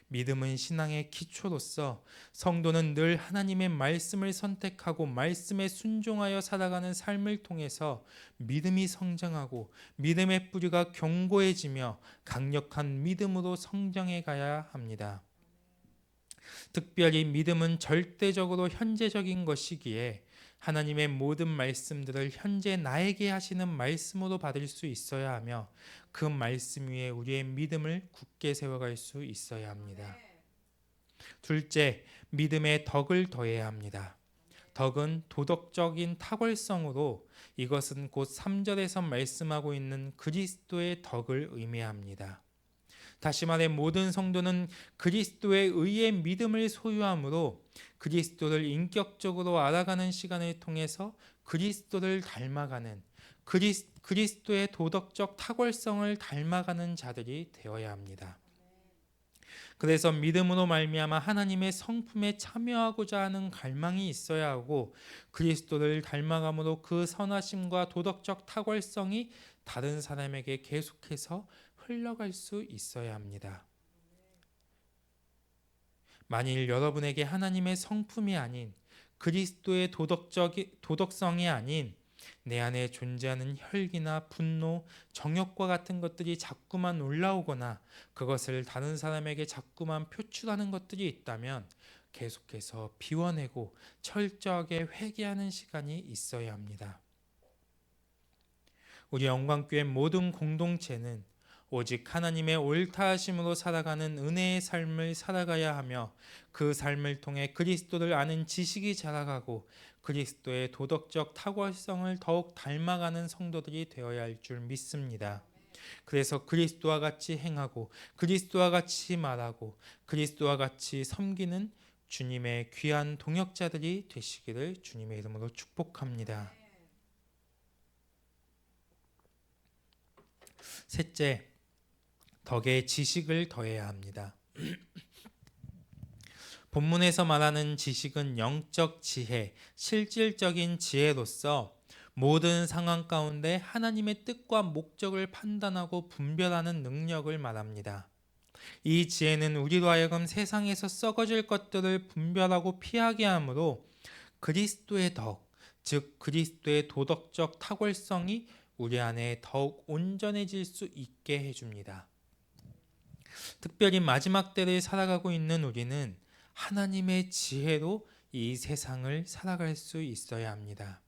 믿음은 신앙의 기초로서 성도는 늘 하나님의 말씀을 선택하고 말씀에 순종하여 살아가는 삶을 통해서 믿음이 성장하고 믿음의 뿌리가 견고해지며 강력한 믿음으로 성장해 가야 합니다. 특별히 믿음은 절대적으로 현재적인 것이기에 하나님의 모든 말씀들을 현재 나에게 하시는 말씀으로 받을 수 있어야 하며 그 말씀 위에 우리의 믿음을 굳게 세워갈 수 있어야 합니다. 둘째, 믿음의 덕을 더해야 합니다. 덕은 도덕적인 탁월성으로 이것은 곧 3절에서 말씀하고 있는 그리스도의 덕을 의미합니다. 다시 말해 모든 성도는 그리스도의 의의 믿음을 소유하므로 그리스도를 인격적으로 알아가는 시간을 통해서 그리스도를 닮아가는 그리스도의 도덕적 탁월성을 닮아가는 자들이 되어야 합니다. 그래서 믿음으로 말미암아 하나님의 성품에 참여하고자 하는 갈망이 있어야 하고, 그리스도를 닮아감으로 그 선하심과 도덕적 탁월성이 다른 사람에게 계속해서 흘러갈 수 있어야 합니다. 만일 여러분에게 하나님의 성품이 아닌, 그리스도의 도덕성이 아닌 내 안에 존재하는 혈기나 분노, 정욕과 같은 것들이 자꾸만 올라오거나 그것을 다른 사람에게 자꾸만 표출하는 것들이 있다면 계속해서 비워내고 철저하게 회개하는 시간이 있어야 합니다. 우리 영광교회 모든 공동체는 오직 하나님의 옳다 하심으로 살아가는 은혜의 삶을 살아가야 하며, 그 삶을 통해 그리스도를 아는 지식이 자라가고 그리스도의 도덕적 탁월성을 더욱 닮아가는 성도들이 되어야 할 줄 믿습니다. 그래서 그리스도와 같이 행하고 그리스도와 같이 말하고 그리스도와 같이 섬기는 주님의 귀한 동역자들이 되시기를 주님의 이름으로 축복합니다. 셋째, 덕에 지식을 더해야 합니다. 본문에서 말하는 지식은 영적 지혜, 실질적인 지혜로서 모든 상황 가운데 하나님의 뜻과 목적을 판단하고 분별하는 능력을 말합니다. 이 지혜는 우리로 하여금 세상에서 썩어질 것들을 분별하고 피하게 하므로 그리스도의 덕, 즉 그리스도의 도덕적 탁월성이 우리 안에 더욱 온전해질 수 있게 해줍니다. 특별히 마지막 때를 살아가고 있는 우리는 하나님의 지혜로 이 세상을 살아갈 수 있어야 합니다.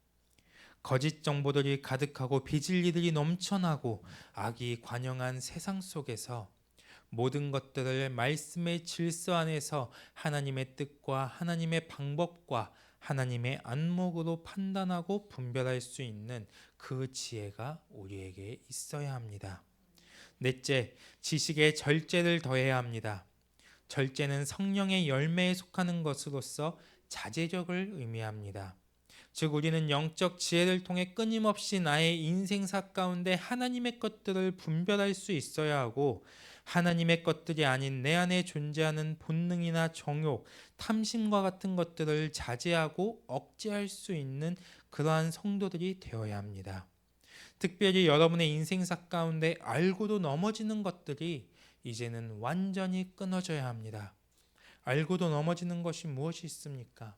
거짓 정보들이 가득하고 비진리들이 넘쳐나고 악이 관영한 세상 속에서 모든 것들을 말씀의 질서 안에서 하나님의 뜻과 하나님의 방법과 하나님의 안목으로 판단하고 분별할 수 있는 그 지혜가 우리에게 있어야 합니다. 넷째, 지식에 절제를 더해야 합니다. 절제는 성령의 열매에 속하는 것으로서 자제력을 의미합니다. 즉 우리는 영적 지혜를 통해 끊임없이 나의 인생사 가운데 하나님의 것들을 분별할 수 있어야 하고, 하나님의 것들이 아닌 내 안에 존재하는 본능이나 정욕, 탐심과 같은 것들을 자제하고 억제할 수 있는 그러한 성도들이 되어야 합니다. 특별히 여러분의 인생사 가운데 알고도 넘어지는 것들이 이제는 완전히 끊어져야 합니다. 알고도 넘어지는 것이 무엇이 있습니까?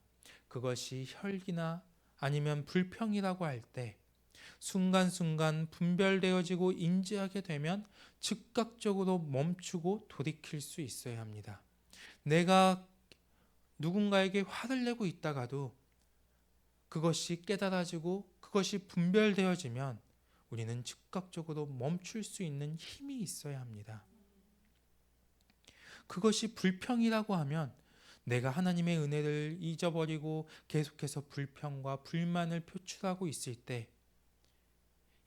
그것이 혈기나 아니면 불평이라고 할 때 순간순간 분별되어지고 인지하게 되면 즉각적으로 멈추고 돌이킬 수 있어야 합니다. 내가 누군가에게 화를 내고 있다가도 그것이 깨달아지고 그것이 분별되어지면 우리는 즉각적으로 멈출 수 있는 힘이 있어야 합니다. 그것이 불평이라고 하면 내가 하나님의 은혜를 잊어버리고 계속해서 불평과 불만을 표출하고 있을 때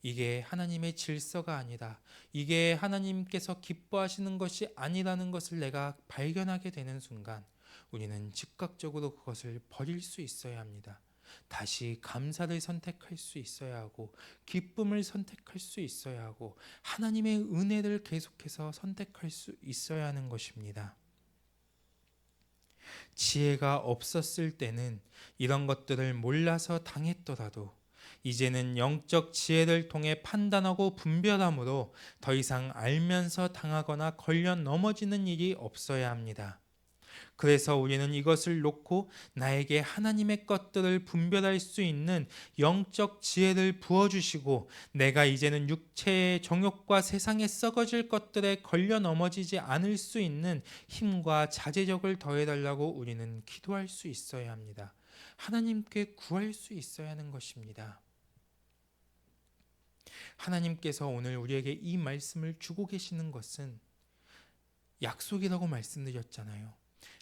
이게 하나님의 질서가 아니다, 이게 하나님께서 기뻐하시는 것이 아니라는 것을 내가 발견하게 되는 순간 우리는 즉각적으로 그것을 버릴 수 있어야 합니다. 다시 감사를 선택할 수 있어야 하고 기쁨을 선택할 수 있어야 하고 하나님의 은혜를 계속해서 선택할 수 있어야 하는 것입니다. 지혜가 없었을 때는 이런 것들을 몰라서 당했더라도 이제는 영적 지혜를 통해 판단하고 분별함으로 더 이상 알면서 당하거나 걸려 넘어지는 일이 없어야 합니다. 그래서 우리는 이것을 놓고 나에게 하나님의 것들을 분별할 수 있는 영적 지혜를 부어주시고 내가 이제는 육체의 정욕과 세상에 썩어질 것들에 걸려 넘어지지 않을 수 있는 힘과 자제력을 더해달라고 우리는 기도할 수 있어야 합니다. 하나님께 구할 수 있어야 하는 것입니다. 하나님께서 오늘 우리에게 이 말씀을 주고 계시는 것은 약속이라고 말씀드렸잖아요.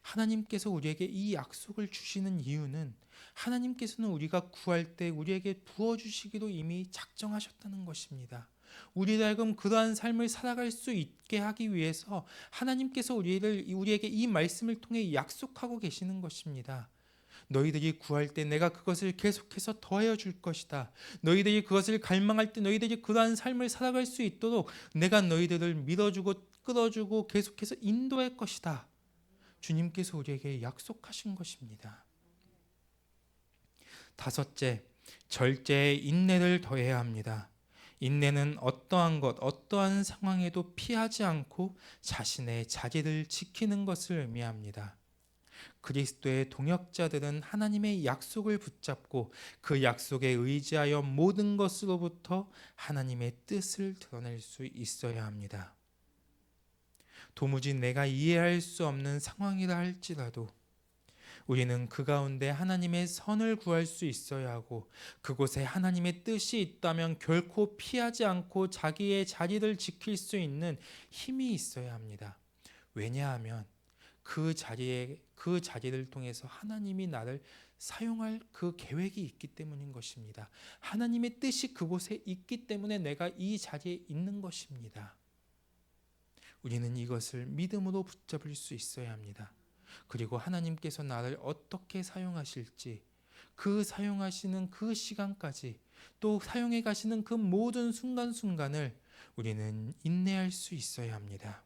하나님께서 우리에게 이 약속을 주시는 이유는 하나님께서는 우리가 구할 때 우리에게 부어주시기로 이미 작정하셨다는 것입니다. 우리를 하여금 그러한 삶을 살아갈 수 있게 하기 위해서 하나님께서 우리에게 이 말씀을 통해 약속하고 계시는 것입니다. 너희들이 구할 때 내가 그것을 계속해서 더하여 줄 것이다. 너희들이 그것을 갈망할 때 너희들이 그러한 삶을 살아갈 수 있도록 내가 너희들을 밀어주고 끌어주고 계속해서 인도할 것이다. 주님께서 우리에게 약속하신 것입니다. 다섯째, 절제에 인내를 더해야 합니다. 인내는 어떠한 것, 어떠한 상황에도 피하지 않고 자신의 자리를 지키는 것을 의미합니다. 그리스도의 동역자들은 하나님의 약속을 붙잡고 그 약속에 의지하여 모든 것으로부터 하나님의 뜻을 드러낼 수 있어야 합니다. 도무지 내가 이해할 수 없는 상황이라 할지라도 우리는 그 가운데 하나님의 선을 구할 수 있어야 하고 그곳에 하나님의 뜻이 있다면 결코 피하지 않고 자기의 자리를 지킬 수 있는 힘이 있어야 합니다. 왜냐하면 그 자리를 통해서 하나님이 나를 사용할 그 계획이 있기 때문인 것입니다. 하나님의 뜻이 그곳에 있기 때문에 내가 이 자리에 있는 것입니다. 우리는 이것을 믿음으로 붙잡을 수 있어야 합니다. 그리고 하나님께서 나를 어떻게 사용하실지, 그 사용하시는 그 시간까지, 또 사용해 가시는 그 모든 순간순간을 우리는 인내할 수 있어야 합니다.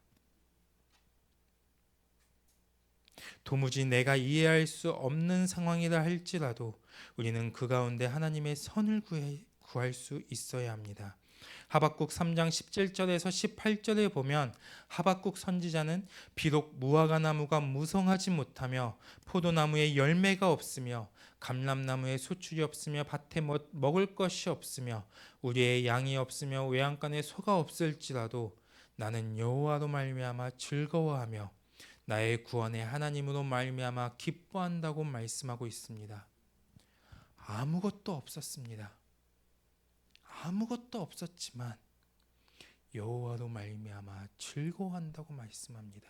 도무지 내가 이해할 수 없는 상황이라 할지라도 우리는 그 가운데 하나님의 선을 구할 수 있어야 합니다. 하박국 3장 17절에서 18절에 보면 하박국 선지자는 비록 무화과 나무가 무성하지 못하며 포도나무에 열매가 없으며 감람나무에 소출이 없으며 밭에 먹을 것이 없으며 우리의 양이 없으며 외양간에 소가 없을지라도 나는 여호와로 말미암아 즐거워하며 나의 구원의 하나님으로 말미암아 기뻐한다고 말씀하고 있습니다. 아무것도 없었습니다. 아무것도 없었지만 여호와로 말미암아 즐거워한다고 말씀합니다.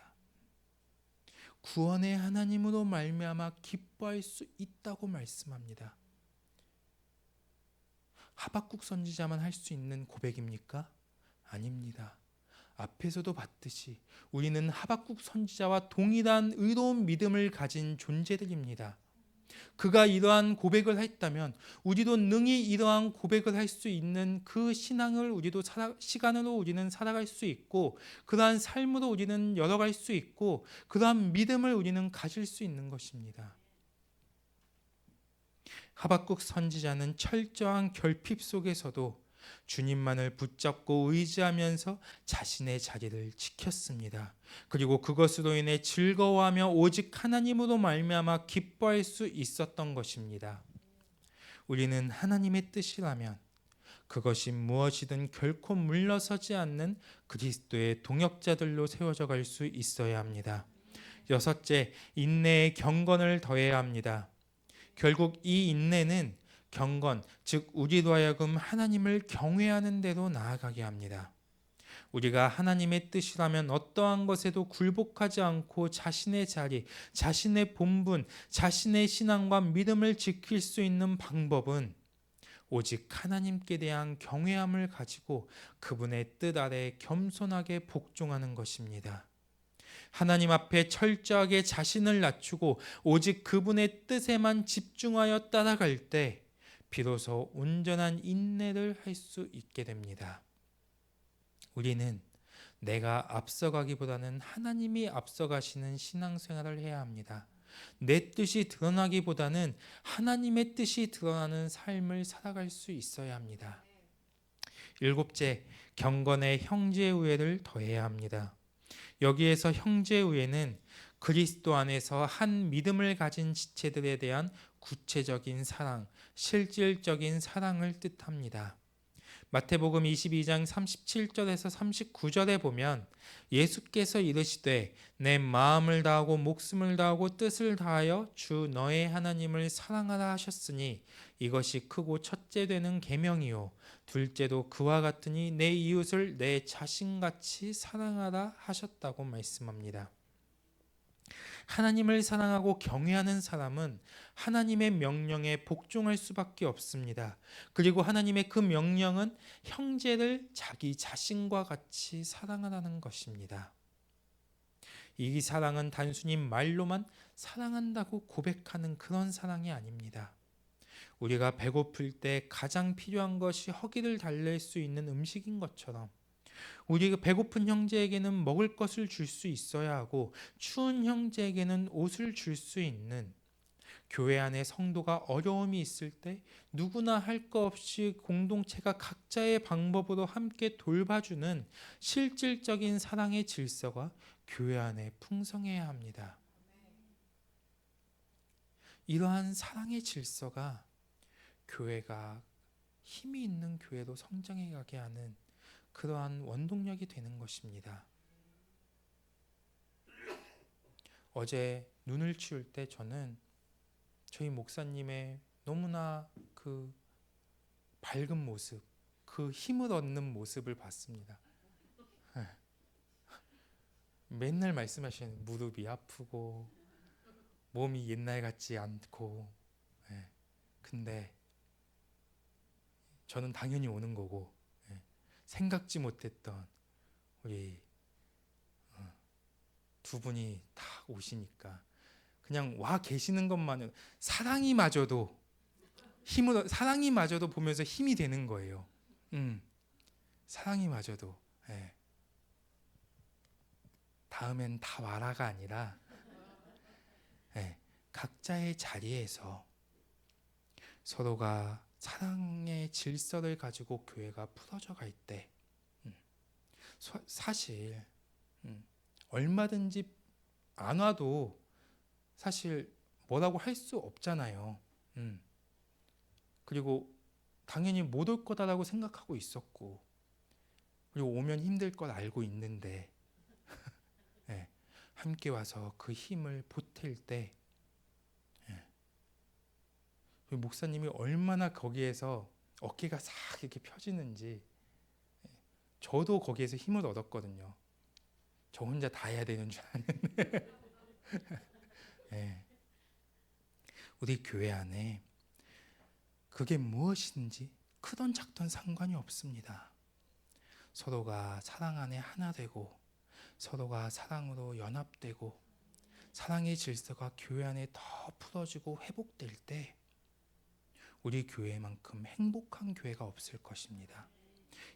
구원의 하나님으로 말미암아 기뻐할 수 있다고 말씀합니다. 하박국 선지자만 할 수 있는 고백입니까? 아닙니다. 앞에서도 봤듯이 우리는 하박국 선지자와 동일한 의로운 믿음을 가진 존재들입니다. 그가 이러한 고백을 했다면 우리도 능히 이러한 고백을 할 수 있는 그 신앙을 시간으로 우리는 살아갈 수 있고 그러한 삶으로 우리는 열어갈 수 있고 그러한 믿음을 우리는 가질 수 있는 것입니다. 하박국 선지자는 철저한 결핍 속에서도 주님만을 붙잡고 의지하면서 자신의 자리를 지켰습니다. 그리고 그것으로 인해 즐거워하며 오직 하나님으로 말미암아 기뻐할 수 있었던 것입니다. 우리는 하나님의 뜻이라면 그것이 무엇이든 결코 물러서지 않는 그리스도의 동역자들로 세워져 갈 수 있어야 합니다. 여섯째, 인내에 경건을 더해야 합니다. 결국 이 인내는 경건, 즉 우리로 하여금 하나님을 경외하는 대로 나아가게 합니다. 우리가 하나님의 뜻이라면 어떠한 것에도 굴복하지 않고 자신의 자리, 자신의 본분, 자신의 신앙과 믿음을 지킬 수 있는 방법은 오직 하나님께 대한 경외함을 가지고 그분의 뜻 아래 겸손하게 복종하는 것입니다. 하나님 앞에 철저하게 자신을 낮추고 오직 그분의 뜻에만 집중하여 따라갈 때 비로소 온전한 인내를 할 수 있게 됩니다. 우리는 내가 앞서가기보다는 하나님이 앞서가시는 신앙생활을 해야 합니다. 내 뜻이 드러나기보다는 하나님의 뜻이 드러나는 삶을 살아갈 수 있어야 합니다. 일곱째, 경건의 형제우애를 더해야 합니다. 여기에서 형제우애는 그리스도 안에서 한 믿음을 가진 지체들에 대한 구체적인 사랑, 실질적인 사랑을 뜻합니다. 마태복음 22장 37절에서 39절에 보면 예수께서 이르시되 내 마음을 다하고 목숨을 다하고 뜻을 다하여 주 너의 하나님을 사랑하라 하셨으니 이것이 크고 첫째 되는 계명이요 둘째도 그와 같으니 내 이웃을 내 자신같이 사랑하라 하셨다고 말씀합니다. 하나님을 사랑하고 경외하는 사람은 하나님의 명령에 복종할 수밖에 없습니다. 그리고 하나님의 그 명령은 형제를 자기 자신과 같이 사랑하라는 것입니다. 이 사랑은 단순히 말로만 사랑한다고 고백하는 그런 사랑이 아닙니다. 우리가 배고플 때 가장 필요한 것이 허기를 달랠 수 있는 음식인 것처럼 우리가 배고픈 형제에게는 먹을 것을 줄 수 있어야 하고 추운 형제에게는 옷을 줄 수 있는, 교회 안에 성도가 어려움이 있을 때 누구나 할 거 없이 공동체가 각자의 방법으로 함께 돌봐주는 실질적인 사랑의 질서가 교회 안에 풍성해야 합니다. 이러한 사랑의 질서가 교회가 힘이 있는 교회로 성장해 가게 하는 그러한 원동력이 되는 것입니다. 어제 눈을 치울 때 저는 저희 목사님의 너무나 그 밝은 모습, 그 힘을 얻는 모습을 봤습니다. 맨날 말씀하시는 무릎이 아프고 몸이 옛날 같지 않고, 근데 저는 당연히 오는 거고, 생각지 못했던 우리 두 분이 다 오시니까 그냥 와 계시는 것만으로 사랑이 마저도 보면서 힘이 되는 거예요. 사랑이 마저도. 다음엔 다 와라가 아니라 각자의 자리에서 서로가 사랑의 질서를 가지고 교회가 풀어져 갈 때 사실 얼마든지 안 와도 사실 뭐라고 할 수 없잖아요. 그리고 당연히 못 올 거다라고 생각하고 있었고, 그리고 오면 힘들 걸 알고 있는데 함께 와서 그 힘을 보탤 때 목사님이 얼마나 거기에서 어깨가 싹 이렇게 펴지는지 저도 거기에서 힘을 얻었거든요. 저 혼자 다 해야 되는 줄 아는데 우리 교회 안에 그게 무엇인지 크던 작던 상관이 없습니다. 서로가 사랑 안에 하나 되고 서로가 사랑으로 연합되고 사랑의 질서가 교회 안에 더 풀어지고 회복될 때 우리 교회만큼 행복한 교회가 없을 것입니다.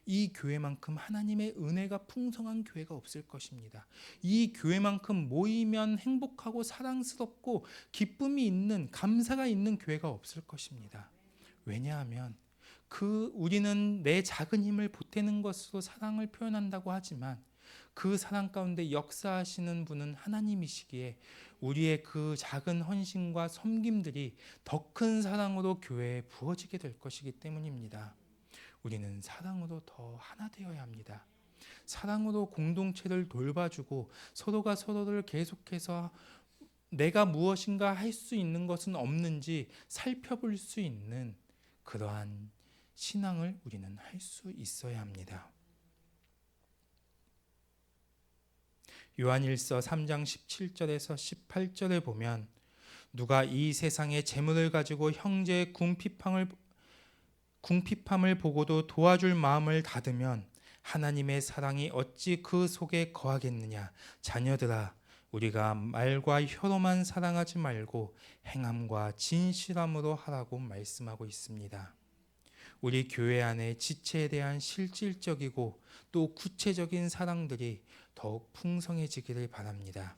이 교회만큼 하나님의 은혜가 풍성한 교회가 없을 것입니다. 이 교회만큼 모이면 행복하고 사랑스럽고 기쁨이 있는, 감사가 있는 교회가 없을 것입니다. 왜냐하면 우리는 내 작은 힘을 보태는 것으로 사랑을 표현한다고 하지만 그 사랑 가운데 역사하시는 분은 하나님이시기에 우리의 그 작은 헌신과 섬김들이 더 큰 사랑으로 교회에 부어지게 될 것이기 때문입니다. 우리는 사랑으로 더 하나 되어야 합니다. 사랑으로 공동체를 돌봐주고 서로가 서로를 계속해서 내가 무엇인가 할 수 있는 것은 없는지 살펴볼 수 있는 그러한 신앙을 우리는 할 수 있어야 합니다. 요한일서 3장 17절에서 18절에 보면 누가 이 세상의 재물을 가지고 형제의 궁핍함을 보고도 도와줄 마음을 닫으면 하나님의 사랑이 어찌 그 속에 거하겠느냐. 자녀들아, 우리가 말과 혀로만 사랑하지 말고 행함과 진실함으로 하라고 말씀하고 있습니다. 우리 교회 안에 지체에 대한 실질적이고 또 구체적인 사랑들이 더욱 풍성해지기를 바랍니다.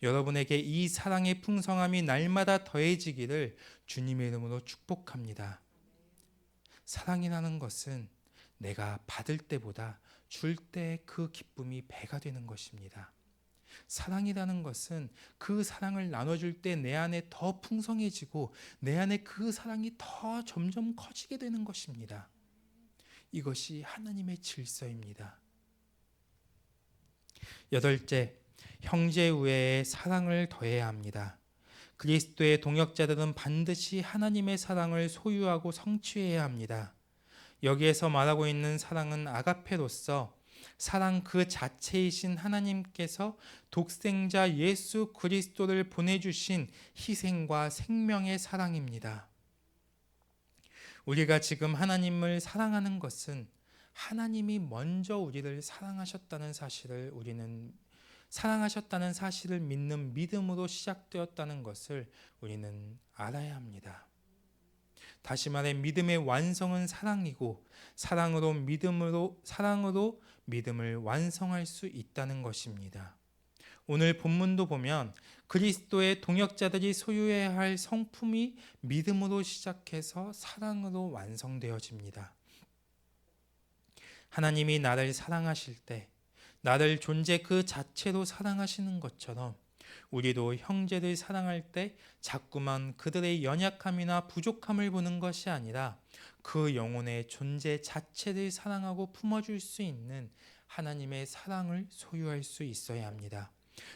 여러분에게 이 사랑의 풍성함이 날마다 더해지기를 주님의 이름으로 축복합니다. 사랑이라는 것은 내가 받을 때보다 줄 때 그 기쁨이 배가 되는 것입니다. 사랑이라는 것은 그 사랑을 나눠줄 때 내 안에 더 풍성해지고 내 안에 그 사랑이 더 점점 커지게 되는 것입니다. 이것이 하나님의 질서입니다. 여덟째, 형제 우애에 사랑을 더해야 합니다. 그리스도의 동역자들은 반드시 하나님의 사랑을 소유하고 성취해야 합니다. 여기에서 말하고 있는 사랑은 아가페로서 사랑 그 자체이신 하나님께서 독생자 예수 그리스도를 보내주신 희생과 생명의 사랑입니다. 우리가 지금 하나님을 사랑하는 것은 하나님이 먼저 우리를 사랑하셨다는 사실을 우리는 사랑하셨다는 사실을 믿는 믿음으로 시작되었다는 것을 우리는 알아야 합니다. 다시 말해 믿음의 완성은 사랑이고 사랑으로 믿음을 완성할 수 있다는 것입니다. 오늘 본문도 보면 그리스도의 동역자들이 소유해야 할 성품이 믿음으로 시작해서 사랑으로 완성되어집니다. 하나님이 나를 사랑하실 때 나를 존재 그 자체로 사랑하시는 것처럼 우리도 형제를 사랑할 때 자꾸만 그들의 연약함이나 부족함을 보는 것이 아니라 그 영혼의 존재 자체를 사랑하고 품어줄 수 있는 하나님의 사랑을 소유할 수 있어야 합니다.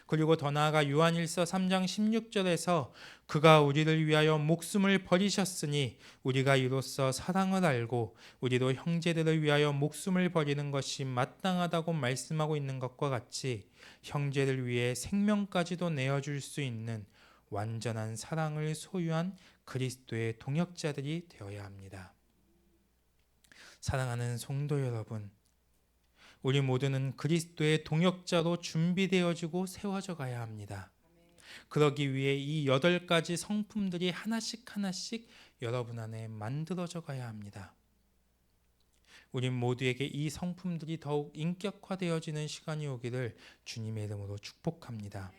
그리고 더 나아가 요한일서 3장 16절에서 그가 우리를 위하여 목숨을 버리셨으니 우리가 이로써 사랑을 알고 우리도 형제들을 위하여 목숨을 버리는 것이 마땅하다고 말씀하고 있는 것과 같이 형제를 위해 생명까지도 내어줄 수 있는 완전한 사랑을 소유한 그리스도의 동역자들이 되어야 합니다. 사랑하는 성도 여러분, 우리 모두는 그리스도의 동역자로 준비되어지고 세워져 가야 합니다. 그러기 위해 이 8가지 성품들이 하나씩 여러분 안에 만들어져 가야 합니다. 우리 모두에게 이 성품들이 더욱 인격화되어지는 시간이 오기를 주님의 이름으로 축복합니다.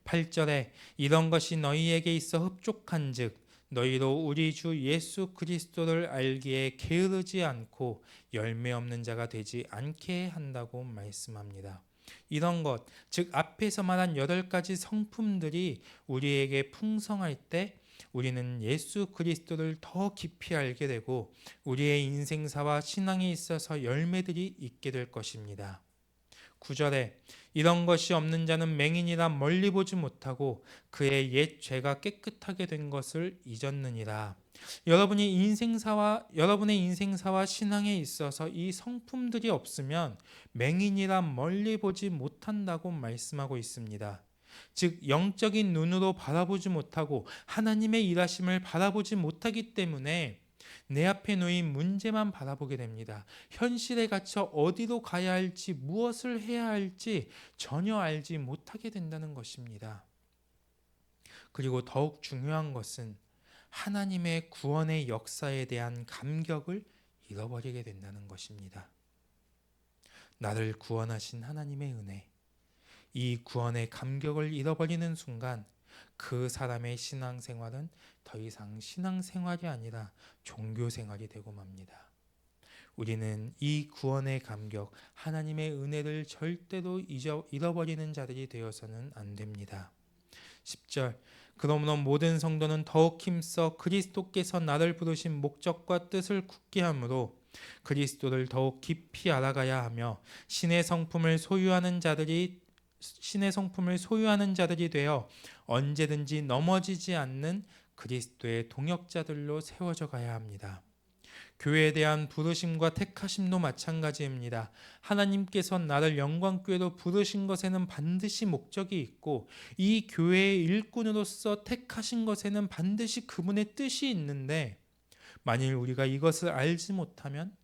8절에 이런 것이 너희에게 있어 흡족한즉 너희로 우리 주 예수 그리스도를 알기에 게으르지 않고 열매 없는 자가 되지 않게 한다고 말씀합니다. 이런 것, 즉 앞에서 말한 8가지 성품들이 우리에게 풍성할 때 우리는 예수 그리스도를 더 깊이 알게 되고 우리의 인생사와 신앙에 있어서 열매들이 있게 될 것입니다. 9절에 이런 것이 없는 자는 맹인이라 멀리 보지 못하고 그의 옛 죄가 깨끗하게 된 것을 잊었느니라. 여러분의 인생사와 신앙에 있어서 이 성품들이 없으면 맹인이라 멀리 보지 못한다고 말씀하고 있습니다. 즉 영적인 눈으로 바라보지 못하고 하나님의 일하심을 바라보지 못하기 때문에 내 앞에 놓인 문제만 바라보게 됩니다. 현실에 갇혀 어디로 가야 할지 무엇을 해야 할지 전혀 알지 못하게 된다는 것입니다. 그리고 더욱 중요한 것은 하나님의 구원의 역사에 대한 감격을 잃어버리게 된다는 것입니다. 나를 구원하신 하나님의 은혜, 이 구원의 감격을 잃어버리는 순간 그 사람의 신앙생활은 더 이상 신앙생활이 아니라 종교생활이 되고 맙니다. 우리는 이 구원의 감격, 하나님의 은혜를 절대로 잃어버리는 자들이 되어서는 안 됩니다. 10절 그러므로 모든 성도는 더욱 힘써 그리스도께서 나를 부르신 목적과 뜻을 굳게 함으로 그리스도를 더욱 깊이 알아가야 하며 신의 성품을 소유하는 자들이 되어 언제든지 넘어지지 않는 그리스도의 동역자들로 세워져 가야 합니다. 교회에 대한 부르심과 택하심도 마찬가지입니다. 하나님께서 나를 영광교회로 부르신 것에는 반드시 목적이 있고 이 교회의 일꾼으로서 택하신 것에는 반드시 그분의 뜻이 있는데 만일 우리가 이것을 알지 못하면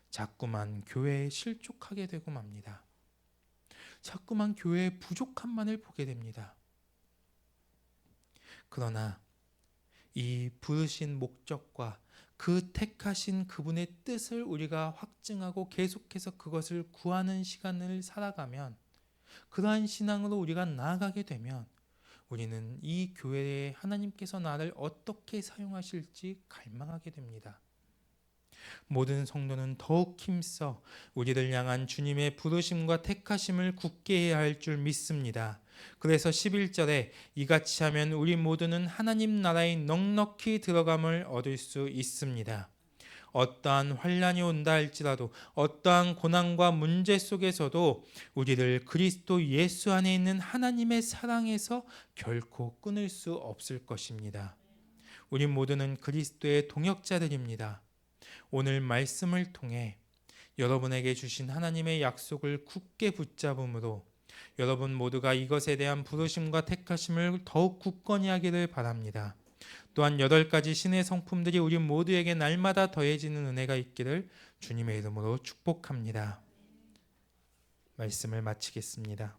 자꾸만 교회에 실족하게 되고 맙니다. 자꾸만 교회의 부족함만을 보게 됩니다. 그러나 이 부르신 목적과 그 택하신 그분의 뜻을 우리가 확증하고 계속해서 그것을 구하는 시간을 살아가면 그러한 신앙으로 우리가 나아가게 되면 우리는 이 교회에 하나님께서 나를 어떻게 사용하실지 갈망하게 됩니다. 모든 성도는 더욱 힘써 우리를 향한 주님의 부르심과 택하심을 굳게 해야 할 줄 믿습니다. 그래서 11절에 이같이 하면 우리 모두는 하나님 나라에 넉넉히 들어감을 얻을 수 있습니다. 어떠한 환난이 온다 할지라도 어떠한 고난과 문제 속에서도 우리를 그리스도 예수 안에 있는 하나님의 사랑에서 결코 끊을 수 없을 것입니다. 우리 모두는 그리스도의 동역자들입니다. 오늘 말씀을 통해 여러분에게 주신 하나님의 약속을 굳게 붙잡음으로 여러분 모두가 이것에 대한 부르심과 택하심을 더욱 굳건히 하기를 바랍니다. 또한 8가지 신의 성품들이 우리 모두에게 날마다 더해지는 은혜가 있기를 주님의 이름으로 축복합니다. 말씀을 마치겠습니다.